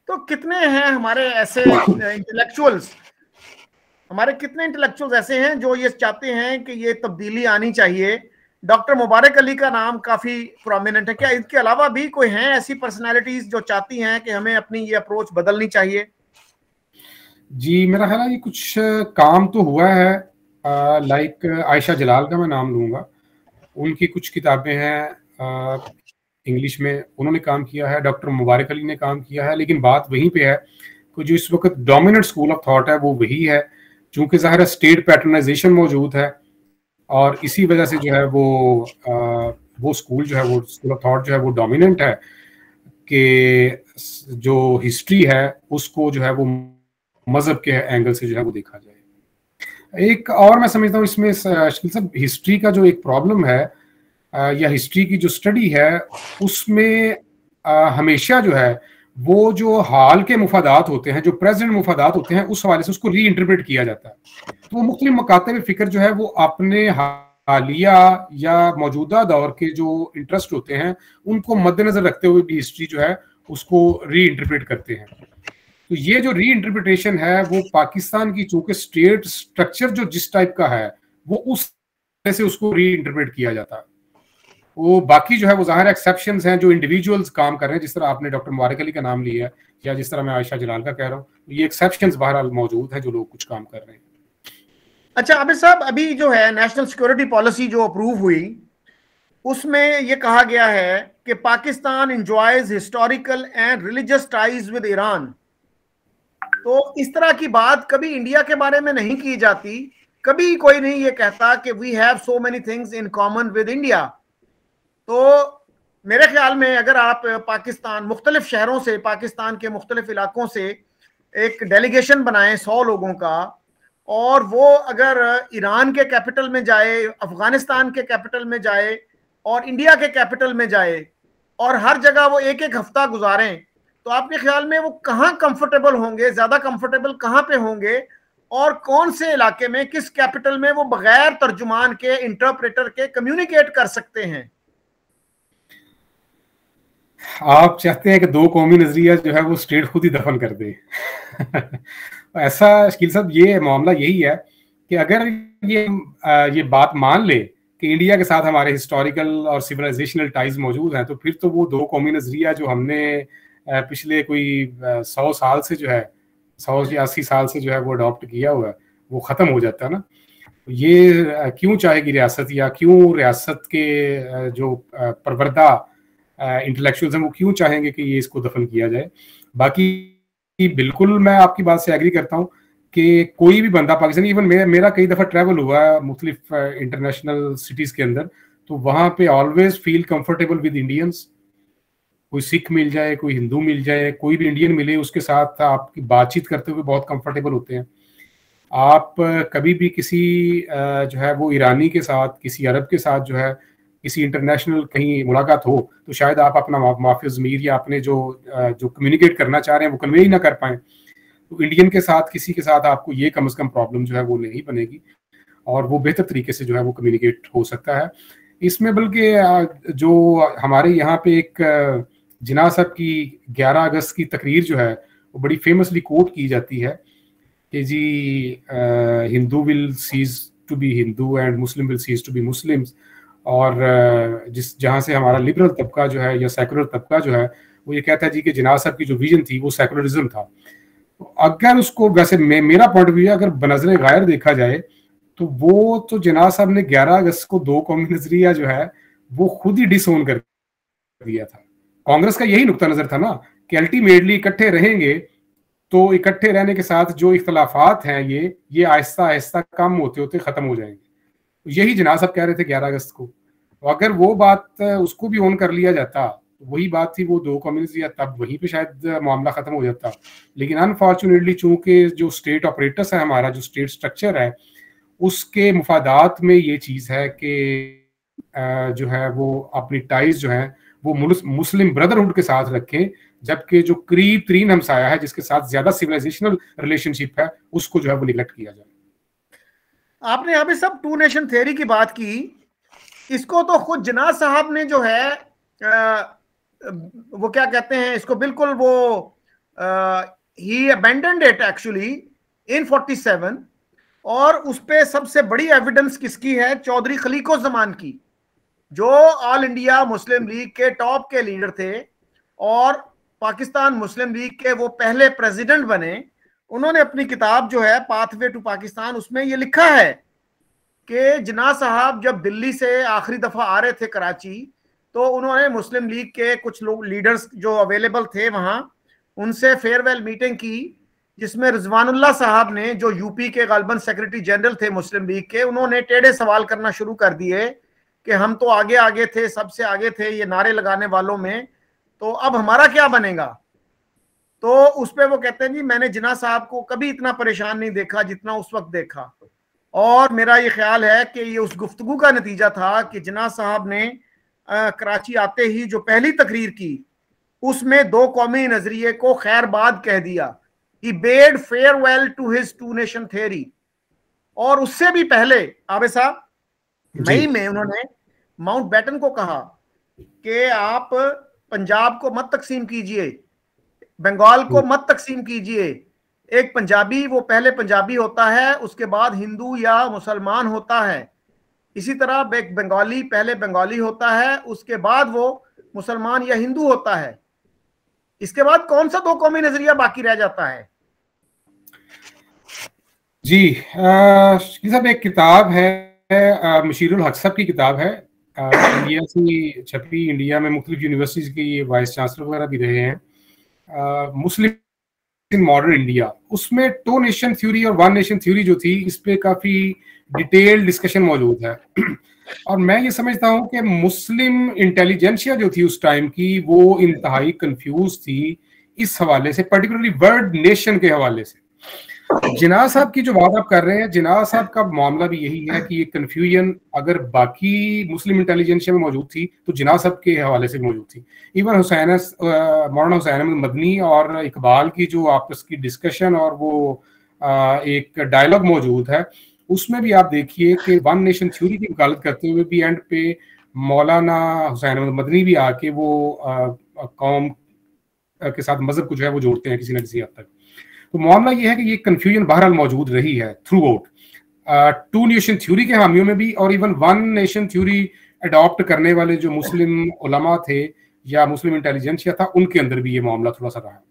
तो कितने हैं हमारे ऐसे इंटेलेक्चुअल्स, हमारे कितने इंटेलेक्चुअल्स ऐसे हैं जो ये चाहते हैं कि ये तब्दीली आनी चाहिए? डॉक्टर मुबारक अली का नाम काफी प्रोमिनेंट है, क्या इसके अलावा भी कोई हैं ऐसी पर्सनालिटीज जो चाहती हैं कि हमें अपनी ये अप्रोच बदलनी चाहिए? जी मेरा ख्याल है ये कुछ काम तो हुआ है, लाइक आयशा जलाल का मैं नाम लूंगा, उनकी कुछ किताबें हैं इंग्लिश में, उन्होंने काम किया है। डॉक्टर मुबारक अली ने काम किया है, लेकिन बात वहीं पे है कि जो इस वक्त डोमिनेंट स्कूल ऑफ थॉट है वो वही है, चूंकि ज़ाहिर है स्टेट पैटर्नाइजेशन मौजूद है और इसी वजह से जो है वो स्कूल जो है वो स्कूल ऑफ थॉट जो है वो डोमिनेंट है कि जो हिस्ट्री है उसको जो है वो मजहब के एंगल से जो है वो देखा जाए। एक और मैं समझता हूँ इसमें शकील साहब, हिस्ट्री का जो एक प्रॉब्लम है या हिस्ट्री की जो स्टडी है उसमें हमेशा जो है वो जो हाल के मुफादात होते हैं, जो प्रेजेंट मुफादात होते हैं, उस हवाले से उसको री इंटरप्रेट किया जाता है। तो वो मुख्तलिफ मकातब फिक्र जो है वो अपने हालिया या मौजूदा दौर के जो इंटरेस्ट होते हैं उनको मद्देनजर रखते हुए भी हिस्ट्री जो है उसको री इंटरप्रेट करते हैं। तो ये जो री इंटरप्रिटेशन है वो पाकिस्तान की चूंकि स्टेट स्ट्रक्चर जो जिस टाइप का है वो उस तरह से उसको री इंटरप्रेट किया जाता है। वो बाकी जो है वो ज़ाहिर एक्सेप्शंस हैं जो इंडिविजुअल्स काम कर रहे हैं, जिस तरह आपने डॉक्टर मुबारक अली का नाम लिया या जिस तरह मैं आयशा जलाल का कह रहा हूँ, ये एक्सेप्शंस बहरहाल मौजूद है जो लोग कुछ काम कर रहे हैं। अच्छा आबिद साहब, अभी जो है नेशनल सिक्योरिटी पॉलिसी जो अप्रूव हुई उसमें ये कहा गया है कि Pakistan enjoys historical and religious ties with Iran. तो इस तरह की बात कभी इंडिया के बारे में नहीं की जाती, कभी कोई नहीं ये कहता कि we have so many things in common with India. तो मेरे ख्याल में अगर आप पाकिस्तान मुख्तलिफ शहरों से, पाकिस्तान के मुख्तलिफ इलाकों से एक डेलीगेशन बनाएं 100 लोगों का, और वो अगर ईरान के कैपिटल में जाए, अफगानिस्तान के कैपिटल में जाए और इंडिया के कैपिटल में जाए और हर जगह वो एक एक हफ्ता गुजारें, तो आपके ख्याल में वो कहाँ कंफर्टेबल होंगे, ज्यादा कंफर्टेबल कहाँ पे होंगे, और कौन से इलाके में, किस कैपिटल में वो बगैर तर्जुमान के, इंटरप्रेटर के कम्युनिकेट कर सकते हैं? आप चाहते हैं कि दो कौमी नजरिया जो है वो स्टेट खुद ही दफन कर दे ऐसा शकील साहब ये मामला यही है کہ اگر یہ بات مان لے کہ انڈیا کے ساتھ ہمارے ہسٹوریکل اور سویلائزیشنل ٹائز موجود ہیں، تو پھر تو وہ دو قومی نظریہ جو ہم نے پچھلے کوئی 100 سال سے جو ہے 100 یا 80 سال سے جو ہے وہ اڈاپٹ کیا ہوا ہے، وہ ختم ہو جاتا ہے نا. یہ کیوں چاہے گی ریاست، یا کیوں ریاست کے جو پروردہ انٹلیکچوئلز ہیں وہ کیوں چاہیں گے کہ یہ اس کو دفن کیا جائے. باقی بالکل میں آپ کی بات سے ایگری کرتا ہوں کہ کوئی بھی بندہ پاکستانی، ایون میرا کئی دفعہ ٹریول ہوا ہے مختلف انٹرنیشنل سٹیز کے اندر، تو وہاں پہ always feel comfortable with Indians. کوئی سکھ مل جائے، کوئی ہندو مل جائے، کوئی بھی انڈین ملے، اس کے ساتھ آپ کی بات چیت کرتے ہوئے بہت کمفرٹیبل ہوتے ہیں. آپ کبھی بھی کسی جو ہے وہ ایرانی کے ساتھ، کسی عرب کے ساتھ جو ہے کسی انٹرنیشنل کہیں ملاقات ہو، تو شاید آپ اپنا معافی ضمیر یا اپنے جو کمیونیکیٹ کرنا چاہ رہے ہیں وہ کنوے ہی نہ کر پائیں. تو انڈین کے ساتھ کسی کے ساتھ آپ کو یہ کم از کم پرابلم جو ہے وہ نہیں بنے گی، اور وہ بہتر طریقے سے جو ہے وہ کمیونیکیٹ ہو سکتا ہے. اس میں بلکہ جو ہمارے یہاں پہ ایک جناح صاحب کی 11 اگست کی تقریر جو ہے وہ بڑی فیمسلی کوٹ کی جاتی ہے کہ جی Hindu will cease to be Hindu and Muslim will cease to be Muslims. اور جہاں سے ہمارا لبرل طبقہ جو ہے یا سیکولر طبقہ جو ہے وہ یہ کہتا ہے جی کہ جناح صاحب کی جو ویژن تھی وہ سیکولرزم تھا. اگر اس کو ویسے میرا پوائنٹ آف ویو ہے، اگر بنظر غیر دیکھا جائے تو وہ تو جناح صاحب نے 11 اگست کو دو قومی نظریہ جو ہے وہ خود ہی ڈس اون کر دیا تھا. کانگریس کا یہی نقطہ نظر تھا نا کہ الٹیمیٹلی اکٹھے رہیں گے تو اکٹھے رہنے کے ساتھ جو اختلافات ہیں یہ آہستہ آہستہ کم ہوتے ہوتے ختم ہو جائیں گے. یہی جناح صاحب کہہ رہے تھے 11 اگست کو. اگر وہ بات اس کو بھی اون کر لیا جاتا، وہی بات تھی وہ دو قومی نظریہ، تب وہیں پہ شاید معاملہ ختم ہو جاتا. لیکن انفارچونیٹلی چونکہ جو اسٹیٹ آپریٹرس ہے، ہمارا جو اسٹیٹ اسٹرکچر ہے، اس کے مفادات میں یہ چیز ہے کہ جو ہے وہ اپنی ٹائز جو ہیں وہ مسلم بردرہڈ کے ساتھ رکھیں، جبکہ جو قریب ترین ہمسایہ ہے جس کے ساتھ زیادہ سویلائزیشنل ریلیشن شپ ہے اس کو جو ہے وہ نیگلیکٹ کیا جائے. آپ نے یہاں پہ سب ٹو نیشن تھیوری کی بات کی، اس کو تو خود جناح صاحب نے جو ہے وہ کیا کہتے ہیں اس کو، بالکل وہ he abandoned it actually in 47. اور اس پہ سب سے بڑی ایویڈنس کس کی ہے؟ چودھری خلیق الزمان کی، جو آل انڈیا مسلم لیگ کے ٹاپ کے لیڈر تھے اور پاکستان مسلم لیگ کے وہ پہلے پریزیڈنٹ بنے. انہوں نے اپنی کتاب جو ہے پاتھ وے ٹو پاکستان، اس میں یہ لکھا ہے کہ جناح صاحب جب دلی سے آخری دفعہ آ رہے تھے کراچی، تو انہوں نے مسلم لیگ کے کچھ لوگ لیڈرز جو اویلیبل تھے وہاں، ان سے فیئر ویل میٹنگ کی، جس میں رضوان اللہ صاحب نے، جو یو پی کے غالباً سیکرٹری جنرل تھے مسلم لیگ کے، انہوں نے ٹیڑھے سوال کرنا شروع کر دیے کہ ہم تو آگے آگے تھے، سب سے آگے تھے یہ نعرے لگانے والوں میں، تو اب ہمارا کیا بنے گا؟ تو اس پہ وہ کہتے ہیں جی میں نے جناح صاحب کو کبھی اتنا پریشان نہیں دیکھا جتنا اس وقت دیکھا. اور میرا یہ خیال ہے کہ یہ اس گفتگو کا نتیجہ تھا کہ جناح صاحب نے کراچی آتے ہی جو پہلی تقریر کی اس میں دو قومی نظریے کو خیر باد کہہ دیا. He bade farewell to his two nation theory. اور اس سے بھی پہلے عابد صاحب مئی میں انہوں نے ماؤنٹ بیٹن کو کہا کہ آپ پنجاب کو مت تقسیم کیجئے، بنگال کو مت تقسیم کیجئے. ایک پنجابی وہ پہلے پنجابی ہوتا ہے، اس کے بعد ہندو یا مسلمان ہوتا ہے. اسی طرح ایک بنگالی پہلے بنگالی ہوتا ہے، اس کے بعد وہ مسلمان یا ہندو ہوتا ہے. اس کے بعد کون سا دو قومی نظریہ باقی رہ جاتا ہے؟ جی صاحب ایک کتاب ہے مشیر الحق صاحب کی کتاب ہے، انڈیا سے چھپی، انڈیا میں مختلف یونیورسٹیز کی وائس چانسلر وغیرہ بھی رہے ہیں، مسلم ان ماڈرن انڈیا. اس میں ٹو نیشن تھیوری اور ون نیشن تھیوری جو تھی اس پہ کافی ڈیٹیل ڈسکشن موجود ہے. اور میں یہ سمجھتا ہوں کہ مسلم انٹیلیجنسیا جو تھی اس ٹائم کی وہ انتہائی کنفیوز تھی اس حوالے سے، پرٹیکولرلی ورڈ نیشن کے حوالے سے. جناح صاحب کی جو بات آپ کر رہے ہیں، جناح صاحب کا معاملہ بھی یہی ہے کہ یہ کنفیوژن اگر باقی مسلم انٹیلیجنسیا میں موجود تھی تو جناح صاحب کے حوالے سے موجود تھی. ایون مولانا حسین احمد مدنی اور اقبال کی جو آپس کی ڈسکشن اور وہ ایک ڈائلاگ موجود ہے، اس میں بھی آپ دیکھیے کہ ون نیشن تھیوری کی وکالت کرتے ہوئے بھی اینڈ پہ مولانا حسین احمد مدنی بھی آ کے وہ قوم کے ساتھ مذہب کو جو ہے وہ جوڑتے ہیں کسی نہ کسی حد تک. تو معاملہ یہ ہے کہ یہ کنفیوژن بہرحال موجود رہی ہے throughout. Two nation theory के हामियों में भी और even one nation theory adopt करने वाले जो मुस्लिम उलमा थे या मुस्लिम इंटेलिजेंसिया था, उनके अंदर भी ये मामला थोड़ा सा रहा।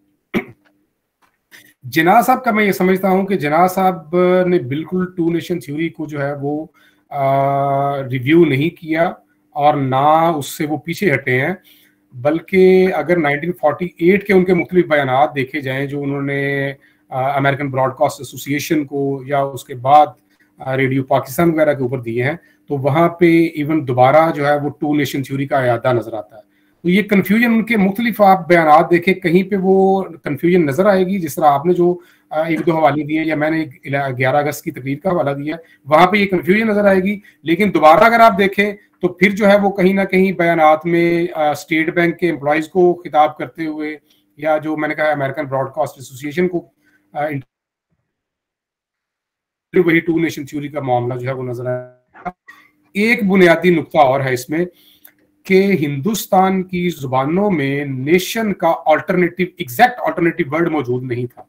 जिन्ना साहब का मैं ये समझता हूँ कि जिन्ना साहब ने बिल्कुल टू नेशन थ्योरी को जो है वो रिव्यू नहीं किया और ना उससे वो पीछे हटे हैं, बल्कि अगर 1948 के उनके मुख्तलिफ बयानात देखे जाएं जो उन्होंने अमेरिकन ब्रॉडकास्ट एसोसिएशन को या उसके बाद रेडियो पाकिस्तान वगैरह के ऊपर दिए हैं, तो वहाँ पे इवन दोबारा जो है वो टू नेशन थ्योरी का अयादा नजर आता है। तो ये कन्फ्यूजन उनके मुख्तलिफ आप बयानात देखें, कहीं पे वो कन्फ्यूजन नजर आएगी, जिस तरह आपने जो एक दो हवाले दिए या मैंने 11 अगस्त की तकरीर का हवाला दिया, वहां पे ये कन्फ्यूजन नजर आएगी। लेकिन दोबारा अगर आप देखें तो फिर जो है वो कहीं ना कहीं बयानात में स्टेट बैंक के एम्प्लॉयज को खिताब करते हुए या जो मैंने कहा अमेरिकन ब्रॉडकास्ट एसोसिएशन को वही टू नेशन थ्योरी का मामला जो है वो नजर आया। एक बुनियादी नुक्ता और है इसमें कि हिंदुस्तान की जुबानों में नेशन का ऑल्टरनेटिव, एग्जैक्ट ऑल्टरनेटिव वर्ड मौजूद नहीं था,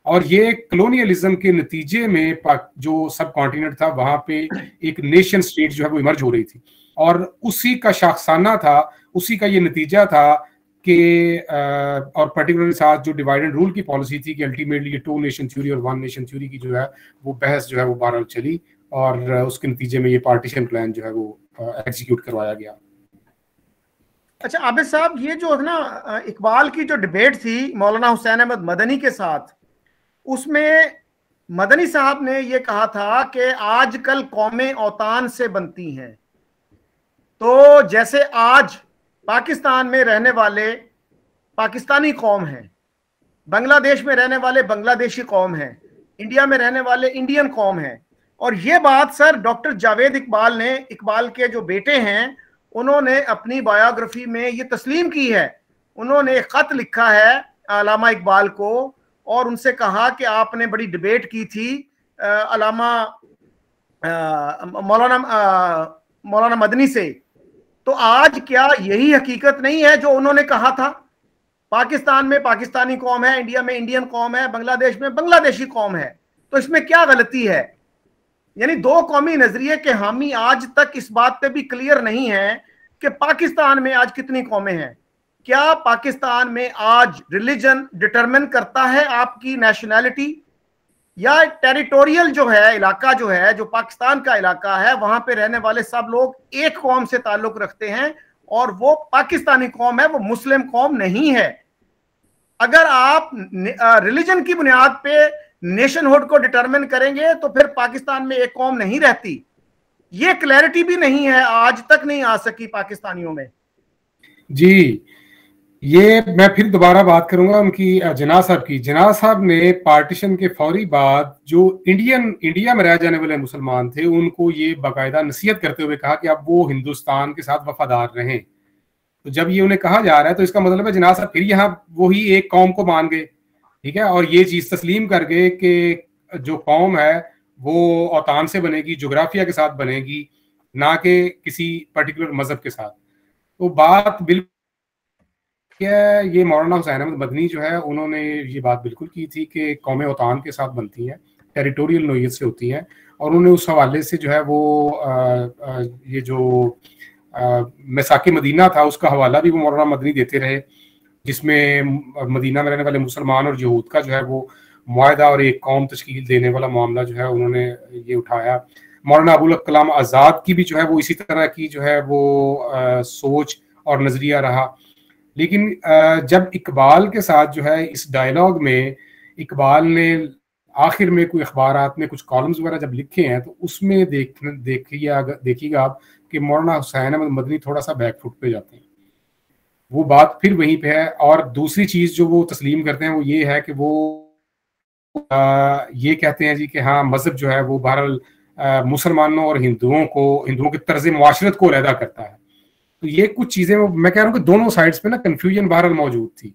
और ये कलोनियलिज्म के नतीजे में जो सब कॉन्टिनेंट था वहां पे एक नेशन स्टेट जो है वो इमर्ज हो रही थी, और उसी का शाखसाना था, उसी का ये नतीजा था कि और पर्टिकुलरली साथ जो डिवाइड एंड रूल की पॉलिसी थी कि अल्टीमेटली ये टू नेशन थ्योरी और वन नेशन थ्योरी की जो है वो बहस जो है वो बहरहाल चली, और उसके नतीजे में ये पार्टीशन प्लान जो है वो एग्जीक्यूट करवाया गया। अच्छा आबिद साहब, ये जो है ना इकबाल की जो डिबेट थी मौलाना हुसैन अहमद मदनी के साथ, उसमें मदनी साहब ने ये कहा था कि आजकल कौमें औतान से बनती हैं। तो जैसे आज पाकिस्तान में रहने वाले पाकिस्तानी कौम हैं, बांग्लादेश में रहने वाले बांग्लादेशी कौम हैं, इंडिया में रहने वाले इंडियन कौम हैं, और ये बात सर डॉक्टर जावेद इकबाल ने, इकबाल के जो बेटे हैं, उन्होंने अपनी बायोग्राफी में ये तस्लीम की है। उन्होंने एक खत लिखा है अलामा इकबाल को और उनसे कहा कि आपने बड़ी डिबेट की थी अलामा मौलाना मदनी से, तो आज क्या यही हकीकत नहीं है जो उन्होंने कहा था? पाकिस्तान में पाकिस्तानी कौम है, इंडिया में इंडियन कौम है, बांग्लादेश में बांग्लादेशी कौम है, तो इसमें क्या गलती है? यानी दो कौमी नजरिए के हामी आज तक इस बात पे भी क्लियर नहीं है कि पाकिस्तान में आज कितनी कौमें हैं। क्या पाकिस्तान में आज रिलीजन डिटरमिन करता है आपकी नेशनैलिटी, या टेरिटोरियल जो है, इलाका जो है, जो पाकिस्तान का इलाका है, वहां पे रहने वाले सब लोग एक कौम से ताल्लुक रखते हैं और वो पाकिस्तानी कौम है, वो मुस्लिम कौम नहीं है। अगर आप रिलीजन की बुनियाद पे नेशनहुड को डिटरमिन करेंगे तो फिर पाकिस्तान में एक कौम नहीं रहती। ये क्लैरिटी भी नहीं है, आज तक नहीं आ सकी पाकिस्तानियों में। जी, ये मैं फिर दोबारा बात करूंगा उनकी जिन्ना साहब की। जिन्ना साहब ने पार्टीशन के फौरी बाद जो इंडिया में रह जाने वाले मुसलमान थे उनको ये बाकायदा नसीहत करते हुए कहा कि अब वो हिंदुस्तान के साथ वफादार रहें। तो जब ये उन्हें कहा जा रहा है तो इसका मतलब है जिन्ना साहब फिर यहाँ वही एक कौम को मान गए, ठीक है, और ये चीज तस्लीम कर गए कि जो कौम है वो औतान से बनेगी, जोग्राफिया के साथ बनेगी, ना कि किसी पर्टिकुलर मजहब के साथ। तो बात बिल्कुल ये मौलाना हुसैन अहमद मदनी जो है उन्होंने ये बात बिल्कुल की थी कि कौमें औतान के साथ बनती हैं, टेरिटोरियल नोयत से होती हैं, और उन्होंने उस हवाले से जो है वो ये जो मिसाक मदीना था उसका हवाला भी वो मौलाना मदनी देते रहे, जिसमें मदीना में रहने वाले मुसलमान और यहूद का जो है वो मुआहदा और एक कौम तश्कील देने वाला मामला जो है उन्होंने ये उठाया। मौलाना अबुल कलाम आज़ाद की भी जो है वो इसी तरह की जो है वो सोच और नज़रिया रहा। लेकिन जब इकबाल के साथ जो है इस डायलॉग में इकबाल ने आखिर में कोई अखबारात में कुछ कॉलम्स वगैरह जब लिखे हैं तो उसमें देखिएगा आप कि मौलाना हुसैन अहमद मदनी थोड़ा सा बैकफुट पे जाते हैं। वो बात फिर वहीं पे है। और दूसरी चीज जो वो तस्लीम करते हैं वो ये है कि वो ये कहते हैं जी कि हाँ मजहब जो है वो बहरहाल मुसलमानों और हिंदुओं के तर्ज मुआशरत को अलहदा करता है। तो ये कुछ चीजें मैं कह रहा हूँ कि दोनों साइड्स पे ना कंफ्यूजन बहरहाल मौजूद थी।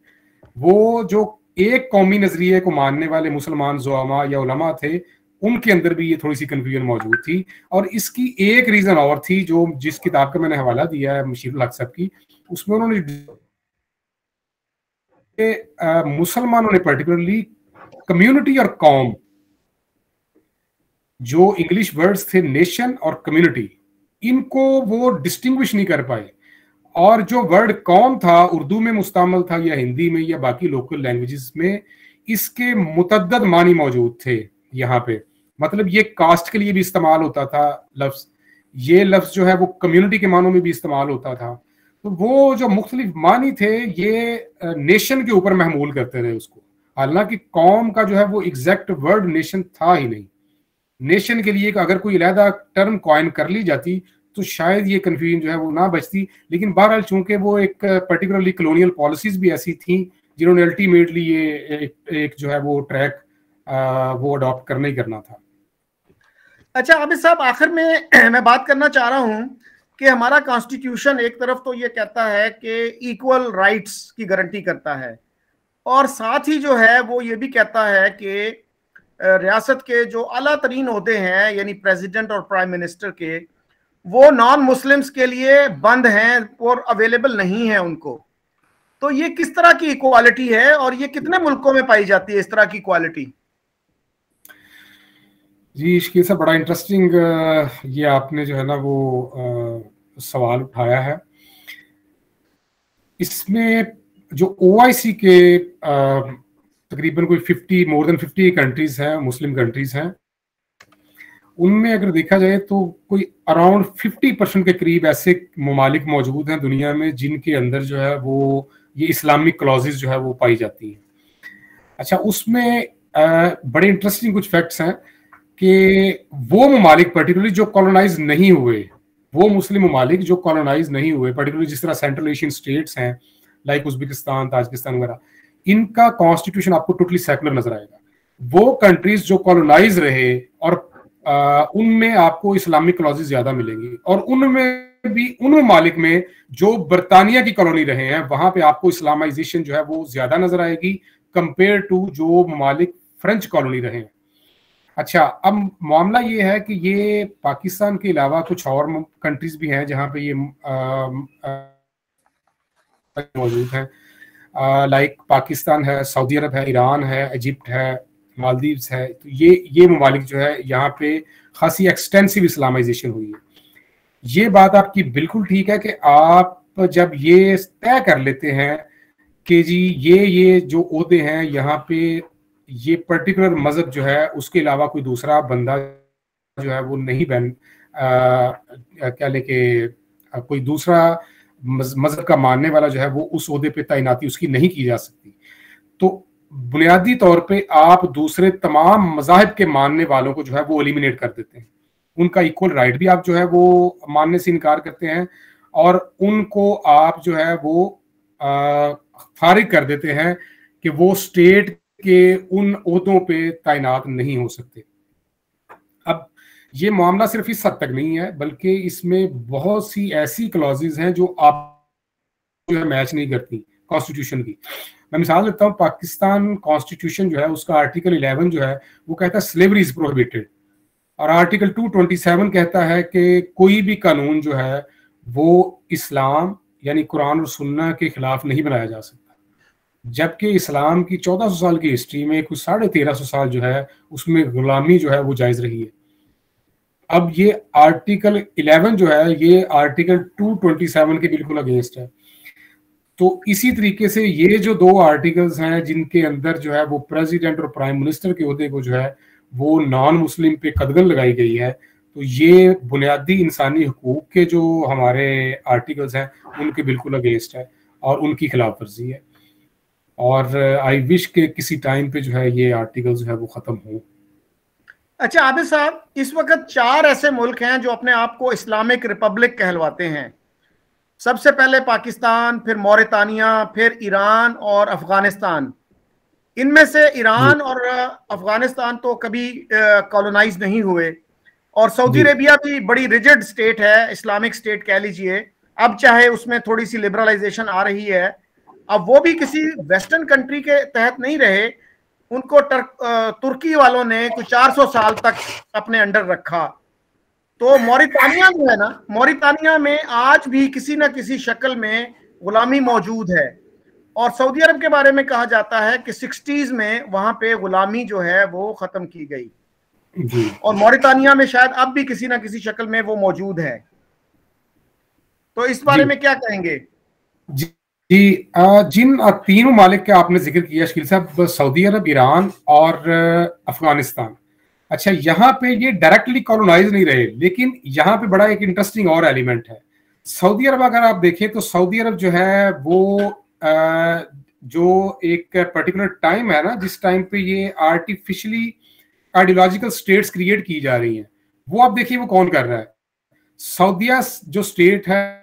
वो जो एक कौमी नजरिए को मानने वाले मुसलमान ज़ुआमा या उलमा थे उनके अंदर भी ये थोड़ी सी कंफ्यूजन मौजूद थी। और इसकी एक रीजन और थी जो जिस किताब का मैंने हवाला दिया है मशीरुल हक साहब की, उसमें उन्होंने मुसलमानों ने पर्टिकुलरली कम्युनिटी और कौम जो इंग्लिश वर्ड्स थे नेशन और कम्युनिटी, इनको वो डिस्टिंग्विश नहीं कर पाए, और जो वर्ड कौम था उर्दू में मुस्तमल था या हिंदी में या बाकी लोकल लैंग्वेजेस में, इसके मुतद्दद मानी मौजूद थे यहाँ पे। मतलब ये कास्ट के लिए भी इस्तेमाल होता था लफ्ज, ये लफ्ज जो है वो कम्युनिटी के मानों में भी इस्तेमाल होता था। तो वो जो मुख्तलिफ मानी थे ये नेशन के ऊपर महमूल करते रहे उसको, हालांकि कौम का जो है वो एग्जैक्ट वर्ड नेशन था ही नहीं। नेशन के लिए अगर कोई अलहदा टर्म कॉइन कर ली जाती तो शायद ये कंफ्यूजन जो है वो ना बचती, लेकिन बहरहाल चूंकि वो एक पर्टिकुलरली कॉलोनियल पॉलिसीज भी ऐसी थी जिन्होंने अल्टीमेटली ये एक जो है वो ट्रैक वो अडॉप्ट करना ही करना था। अच्छा आबिद साहब, आखिर में मैं बात करना चाह रहा हूं कि हमारा कॉन्स्टिट्यूशन एक तरफ तो ये कहता है कि इक्वल राइट्स की गारंटी करता है, और साथ ही जो है वो ये भी कहता है कि रियासत के जो आला तरीन ओहदे हैं यानी प्रेसिडेंट और प्राइम मिनिस्टर के, वो नॉन मुस्लिम्स के लिए बंद हैं और अवेलेबल नहीं है उनको। तो ये किस तरह की इक्वालिटी है और ये कितने मुल्कों में पाई जाती है इस तरह की इक्वालिटी? जी इसके से बड़ा इंटरेस्टिंग ये आपने जो है ना वो सवाल उठाया है। इसमें जो OIC के तकरीबन कोई मोर देन 50 कंट्रीज हैं, मुस्लिम कंट्रीज हैं, उनमें अगर देखा जाए तो कोई अराउंड 50% के करीब ऐसे ममालिक मौजूद हैं दुनिया में जिनके अंदर जो है वो ये इस्लामिक क्लॉजेस जो है वो पाई जाती हैं। अच्छा, उसमें बड़े इंटरेस्टिंग कुछ फैक्ट्स हैं कि वो ममालिक पर्टिकुलरली जो कॉलोनाइज नहीं हुए, वो मुस्लिम ममालिक जो कॉलोनाइज नहीं हुए, पर्टिकुलरली जिस तरह सेंट्रल एशियन स्टेट्स हैं लाइक उज्बेकिस्तान, ताजिकिस्तान वगैरह, इनका कॉन्स्टिट्यूशन आपको टोटली सेकुलर नजर आएगा। वो कंट्रीज जो कॉलोनाइज रहे और उनमें आपको इस्लामिक क्लॉजेस ज्यादा मिलेंगी, और उनमें भी उन ममालिक में जो बरतानिया की कॉलोनी रहे हैं वहां पे आपको इस्लामाइजेशन जो है वो ज्यादा नजर आएगी कंपेयर टू जो ममालिक फ्रेंच कॉलोनी रहे हैं। अच्छा, अब मामला ये है कि ये पाकिस्तान के अलावा कुछ और कंट्रीज भी हैं जहां पे ये मौजूद हैं, लाइक पाकिस्तान है, सऊदी अरब है, ईरान है, इजिप्ट है, मालदीव्स है। तो ये ममालिक जो है यहाँ पे खासी एक्सटेंसिव इस्लामाइजेशन हुई है। ये बात आपकी बिल्कुल ठीक है कि आप जब ये तय कर लेते हैं कि जी ये जो ओहदे हैं यहाँ पे, ये पर्टिकुलर मजहब जो है उसके अलावा कोई दूसरा बंदा जो है वो नहीं क्या लेके कोई दूसरा मजहब का मानने वाला जो है वो उस ओहदे पे तैनाती उसकी नहीं की जा सकती, तो बुनियादी तौर पे आप दूसरे तमाम मजाहिब के मानने वालों को जो है वो एलिमिनेट कर देते हैं। उनका इक्वल राइट भी आप जो है वो मानने से इनकार करते हैं, और उनको आप जो है वो फारिग कर देते हैं कि वो स्टेट के उन ओहदों पे तैनात नहीं हो सकते। अब ये मामला सिर्फ इस हद तक नहीं है, बल्कि इसमें बहुत सी ऐसी क्लॉजेज हैं जो आप जो है मैच नहीं करती कॉन्स्टिट्यूशन की। मैं मिसाल देता हूँ, पाकिस्तान कॉन्स्टिट्यूशन जो है उसका आर्टिकल 11 जो है वो कहता है स्लेवरी इज प्रोहिबिटेड, और आर्टिकल 227 कहता है कि कोई भी कानून जो है वो इस्लाम यानी कुरान और सुन्ना के खिलाफ नहीं बनाया जा सकता, जबकि इस्लाम की 1400 साल की हिस्ट्री में कुछ 1350 साल जो है उसमें गुलामी जो है वो जायज रही है। अब ये आर्टिकल 11 जो है ये आर्टिकल 227 के बिल्कुल अगेंस्ट है। तो इसी तरीके से ये जो दो आर्टिकल्स हैं जिनके अंदर जो है वो प्रेसिडेंट और प्राइम मिनिस्टर के ओहदे को जो है वो नॉन मुस्लिम पे कदगन लगाई गई है, तो ये बुनियादी इंसानी हुकूक के जो हमारे आर्टिकल्स हैं उनके बिल्कुल अगेंस्ट है और उनकी खिलाफ वर्जी है, और आई विश के किसी टाइम पे जो है ये आर्टिकल जो है वो खत्म हो। अच्छा आबिद साहब, इस वक्त 4 ऐसे मुल्क हैं जो अपने आप को इस्लामिक रिपब्लिक कहलवाते हैं। सबसे पहले पाकिस्तान, फिर मौरितानिया, फिर ईरान और अफगानिस्तान। इनमें से ईरान और अफगानिस्तान तो कभी कॉलोनाइज नहीं हुए, और सऊदी अरेबिया भी बड़ी रिजिड स्टेट है, इस्लामिक स्टेट कह लीजिए। अब चाहे उसमें थोड़ी सी लिबरलाइजेशन आ रही है, अब वो भी किसी वेस्टर्न कंट्री के तहत नहीं रहे, उनको तुर्की वालों ने कुछ 400 साल तक अपने अंडर रखा। तो मौरितानिया जो है ना, मौरितानिया में आज भी किसी न किसी शक्ल में गुलामी मौजूद है, और सऊदी अरब के बारे में कहा जाता है कि 60s में वहां पे गुलामी जो है वो खत्म की गई। اور موریتانیہ میں شاید اب بھی کسی نہ کسی شکل میں وہ موجود ہے. تو اس بارے میں کیا کہیں گے؟ جن تین ممالک کا آپ نے ذکر کیا شکیل صاحب، سعودی عرب، ایران اور افغانستان، اچھا یہاں پہ یہ ڈائریکٹلی کالونائز نہیں رہے، لیکن یہاں پہ بڑا ایک انٹرسٹنگ اور ایلیمنٹ ہے. سعودی عرب اگر آپ دیکھیں تو سعودی عرب جو ہے وہ جو ایک پرٹیکولر ٹائم ہے نا، جس ٹائم پہ یہ آرٹیفیشلی آئیڈیولوجیکل سٹیٹس کریٹ کی جا رہی ہیں، وہ آپ دیکھیے وہ کون کر رہا ہے. سعودیہ جو سٹیٹ ہے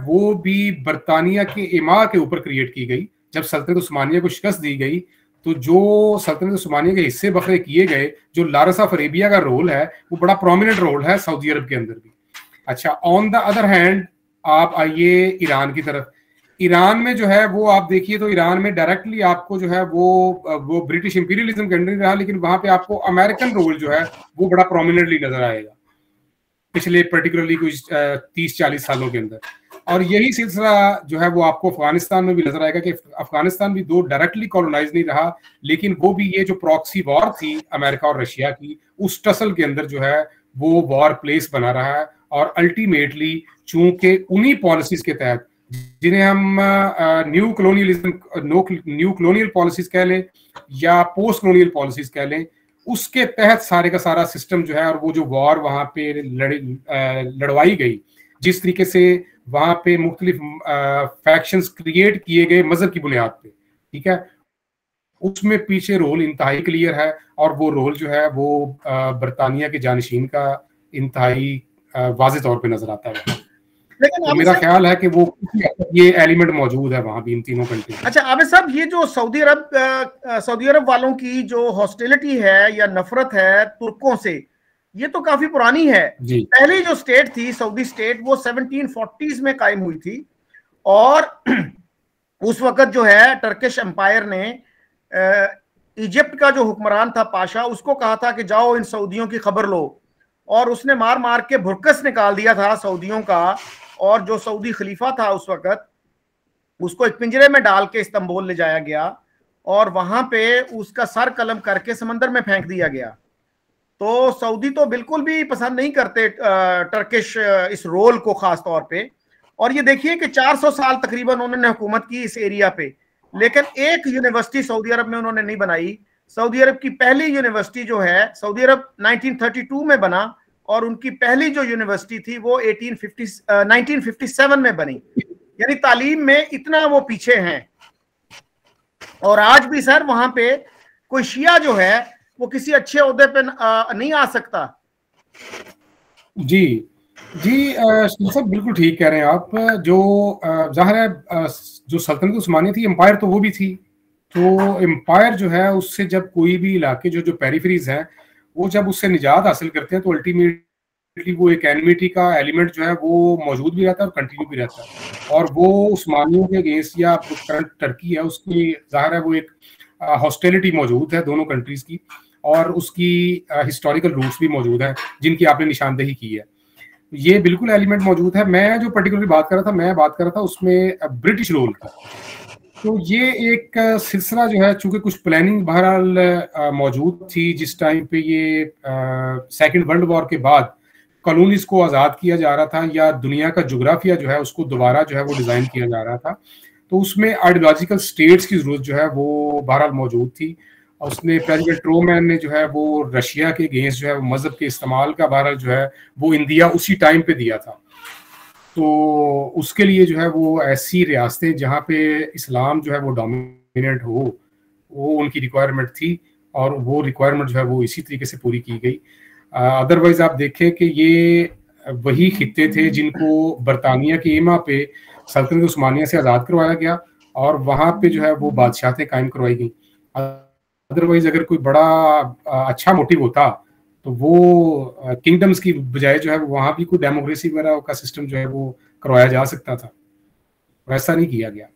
وہ بھی برطانیہ کے ایما کے اوپر کریٹ کی گئی. جب سلطنت عثمانیہ کو شکست دی گئی تو جو سلطنت عثمانیہ کے حصے بکھرے کیے گئے، جو لارس آف اریبیا کا رول ہے وہ بڑا پرومیننٹ رول ہے سعودی عرب کے اندر بھی. اچھا آن دا ادر ہینڈ آپ آئیے ایران کی طرف. ایران میں جو ہے وہ آپ دیکھیے تو ایران میں ڈائریکٹلی آپ کو جو ہے وہ برٹش امپیریلزم کا نہیں رہا، لیکن وہاں پہ آپ کو امریکن رول جو ہے وہ بڑا پرومیننٹلی نظر آئے گا پچھلے پرٹیکولرلی کچھ 30-40 سالوں کے اندر. اور یہی سلسلہ جو ہے وہ آپ کو افغانستان میں بھی نظر آئے گا کہ افغانستان بھی دو ڈائریکٹلی کالونائز نہیں رہا، لیکن وہ بھی یہ جو پراکسی وار تھی امریکہ اور رشیا کی، اس ٹسل کے اندر جو ہے وہ وار پلیس بنا رہا ہے. اور الٹیمیٹلی چونکہ انہی پالیسیز کے تحت جنہیں ہم نیو کلونیل پالیسیز کہہ لیں یا پوسٹ کلونیل پالیسیز کہہ لیں، اس کے تحت سارے کا سارا سسٹم جو ہے، اور وہ جو وار وہاں پہ لڑوائی گئی، جس طریقے سے وہاں پہ مختلف فیکشنز کریٹ کیے گئے مذہب کی بنیاد پہ، ٹھیک ہے، اس میں پیچھے رول انتہائی کلیئر ہے. اور وہ رول جو ہے وہ برطانیہ کے جانشین کا انتہائی واضح طور پہ نظر آتا ہے. تو میرا خیال ہے کہ وہ یہ ایلیمنٹ موجود ہے وہاں بھی ان تینوں کنٹری. اچھا عابد صاحب، یہ جو سعودی عرب والوں کی جو ہاسٹیلٹی ہے یا نفرت ہے ترکوں سے، یہ تو کافی پرانی ہے. پہلی جو سٹیٹ تھی سعودی سٹیٹ وہ 1740s میں قائم ہوئی تھی، اور اس وقت جو ہے ٹرکش امپائر نے ایجپٹ کا جو حکمران تھا پاشا، اس کو کہا تھا کہ جاؤ ان سعودیوں کی خبر لو، اور اس نے مار مار کے بھرکس نکال دیا تھا سعودیوں کا. اور جو سعودی خلیفہ تھا اس وقت، اس کو ایک پنجرے میں ڈال کے استنبول لے جایا گیا، اور وہاں پہ اس کا سر قلم کر کے سمندر میں پھینک دیا گیا. تو سعودی تو بالکل بھی پسند نہیں کرتے ٹرکش اس رول کو خاص طور پہ. اور یہ دیکھیے کہ 400 سال تقریباً انہوں نے حکومت کی اس ایریا پہ، لیکن ایک یونیورسٹی سعودی عرب میں انہوں نے نہیں بنائی. سعودی عرب کی پہلی یونیورسٹی جو ہے، سعودی عرب 1932 میں بنا، اور ان کی پہلی جو یونیورسٹی تھی وہ 1957 میں بنی. یعنی تعلیم میں اتنا وہ پیچھے ہیں. اور آج بھی سر وہاں پہ کوئی شیعہ جو ہے وہ کسی اچھے عہدے پہ نہیں آ سکتا. جی سب بالکل ٹھیک کہہ رہے ہیں آپ. جو ظاہر ہے جو سلطنت عثمانیہ تھی، امپائر تو وہ بھی تھی. تو امپائر جو ہے اس سے جب کوئی بھی علاقے جو پیریفریز ہیں وہ جب اس سے نجات حاصل کرتے ہیں تو الٹیمیٹلی وہ ایک اینیمیٹی کا ایلیمنٹ جو ہے وہ موجود بھی رہتا ہے اور کنٹینیو بھی رہتا ہے. اور وہ عثمانیوں کے اگینسٹ یا کرنٹ ٹرکی ہے اس کی ظاہر ہے وہ ایک ہاسٹیلٹی موجود ہے دونوں کنٹریز کی، اور اس کی ہسٹوریکل روٹس بھی موجود ہیں جن کی آپ نے نشاندہی کی ہے. یہ بالکل ایلیمنٹ موجود ہے. میں جو پرٹیکولرلی بات کر رہا تھا اس میں برٹش رول کا. تو یہ ایک سلسلہ جو ہے چونکہ کچھ پلاننگ بہرحال موجود تھی جس ٹائم پہ یہ سیکنڈ ورلڈ وار کے بعد کالونیز کو آزاد کیا جا رہا تھا، یا دنیا کا جغرافیہ جو ہے اس کو دوبارہ جو ہے وہ ڈیزائن کیا جا رہا تھا. تو اس میں آئیڈیولوجیکل سٹیٹس کی ضرورت جو ہے وہ بہرحال موجود تھی. اس نے پریزیڈنٹ ٹرومین نے جو ہے وہ رشیا کے اگینسٹ جو ہے وہ مذہب کے استعمال کا بہرحال جو ہے وہ انڈیا اسی ٹائم پہ دیا تھا. تو اس کے لیے جو ہے وہ ایسی ریاستیں جہاں پہ اسلام جو ہے وہ ڈومیننٹ ہو، وہ ان کی ریکوائرمنٹ تھی، اور وہ ریکوائرمنٹ جو ہے وہ اسی طریقے سے پوری کی گئی. ادروائز آپ دیکھیں کہ یہ وہی خطے تھے جن کو برطانیہ کے ایما پہ سلطنت عثمانیہ سے آزاد کروایا گیا، اور وہاں پہ جو ہے وہ بادشاہتیں قائم کروائی گئیں. ادروائز اگر کوئی بڑا اچھا موٹیو ہوتا تو وہ کنگڈمز کی بجائے جو ہے وہاں بھی کوئی ڈیموکریسی وغیرہ کا سسٹم جو ہے وہ کروایا جا سکتا تھا، ویسا نہیں کیا گیا.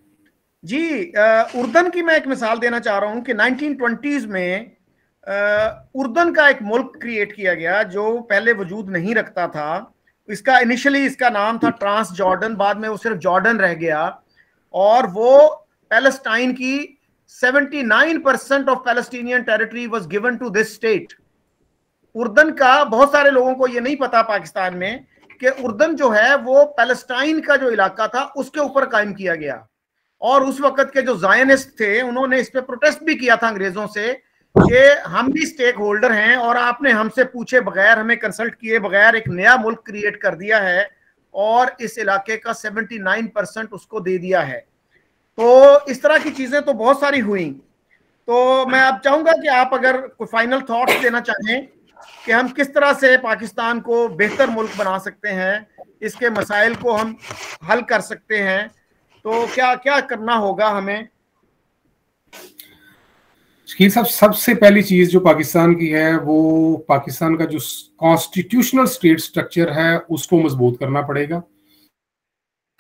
جی اردن کی میں ایک مثال دینا چاہ رہا ہوں کہ 1920s میں اردن کا ایک ملک کریٹ کیا گیا جو پہلے وجود نہیں رکھتا تھا. انیشلی اس کا نام تھا ٹرانس جارڈن، بعد میں وہ صرف جارڈن رہ گیا، اور وہ پیلسٹائن کی 79% of Palestinian territory was given to this state. उर्दन का बहुत सारे लोगों को ये नहीं पता पाकिस्तान में कि उर्दन जो है वो पैलेस्टाइन का जो इलाका था उसके ऊपर कायम किया गया, और उस वक्त के जो जायनिस्ट थे उन्होंने इस पे प्रोटेस्ट भी किया था अंग्रेजों से कि हम भी स्टेक होल्डर हैं और आपने हमसे पूछे बगैर, हमें कंसल्ट किए बगैर एक नया मुल्क क्रिएट कर दिया है और इस इलाके का 79% उसको दे दिया है। तो इस तरह की चीजें तो बहुत सारी हुई। तो मैं अब चाहूंगा कि आप अगर कोई फाइनल थॉट्स देना चाहें कि हम किस तरह से पाकिस्तान को बेहतर मुल्क बना सकते हैं, इसके मसाइल को हम हल कर सकते हैं, तो क्या क्या करना होगा हमें? शकील साहब, सबसे पहली चीज जो पाकिस्तान की है वो पाकिस्तान का जो कॉन्स्टिट्यूशनल स्टेट स्ट्रक्चर है उसको मजबूत करना पड़ेगा,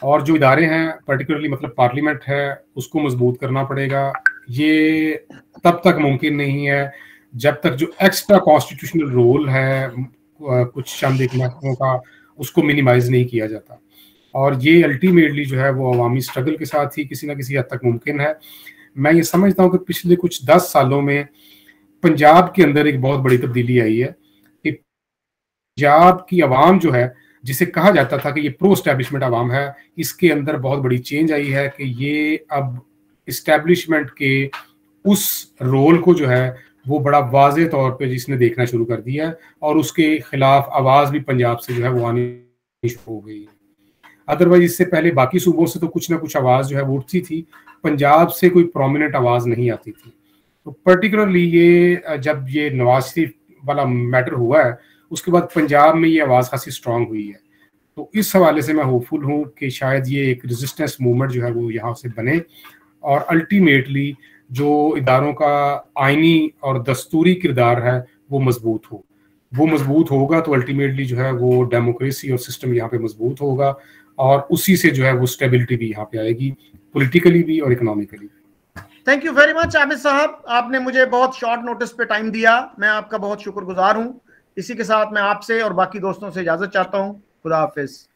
और जो इदारे हैं पर्टिकुलरली मतलब पार्लियामेंट है उसको मजबूत करना पड़ेगा। ये तब तक मुमकिन नहीं है जब तक जो एक्स्ट्रा कॉन्स्टिट्यूशनल रोल है कुछ चंद एक महकमों का उसको मिनिमाइज नहीं किया जाता, और ये अल्टीमेटली जो है वो अवामी स्ट्रगल के साथ ही किसी ना किसी हद तक मुमकिन है। मैं ये समझता हूँ कि पिछले कुछ 10 सालों में पंजाब के अंदर एक बहुत बड़ी तब्दीली आई है कि पंजाब की आवाम जो है, जिसे कहा जाता था कि ये प्रो एस्टैब्लिशमेंट आवाम है, इसके अंदर बहुत बड़ी चेंज आई है कि ये अब इस्टेब्लिशमेंट के उस रोल को जो है वो बड़ा वाज़े तौर पे जिसने देखना शुरू कर दिया है, और उसके खिलाफ आवाज़ भी पंजाब से जो है वो आनी शुरू हो गई है। अदरवाइज इससे पहले बाकी सूबों से तो कुछ ना कुछ आवाज़ जो है वो उठती थी, पंजाब से कोई प्रोमिनेंट आवाज़ नहीं आती थी। तो पर्टिकुलरली ये जब ये नवाज शरीफ वाला मैटर हुआ है उसके बाद पंजाब में ये आवाज़ खासी स्ट्रांग हुई है। तो इस हवाले से मैं होपफुल हूँ कि शायद ये एक रेजिस्टेंस मूवमेंट जो है वो यहाँ से बने, और अल्टीमेटली जो इदारों का आइनी और दस्तूरी किरदार है वो मजबूत हो। वो मजबूत होगा तो अल्टीमेटली जो है वो डेमोक्रेसी और सिस्टम यहाँ पे मजबूत होगा, और उसी से जो है वो स्टेबिलिटी भी यहाँ पे आएगी, पॉलिटिकली भी और economically. Thank you very much Abid साहब, आपने मुझे बहुत शॉर्ट नोटिस पे टाइम दिया, मैं आपका बहुत शुक्रगुजार हूँ। इसी के साथ मैं आपसे और बाकी दोस्तों से इजाजत चाहता हूँ। खुदा हाफिज।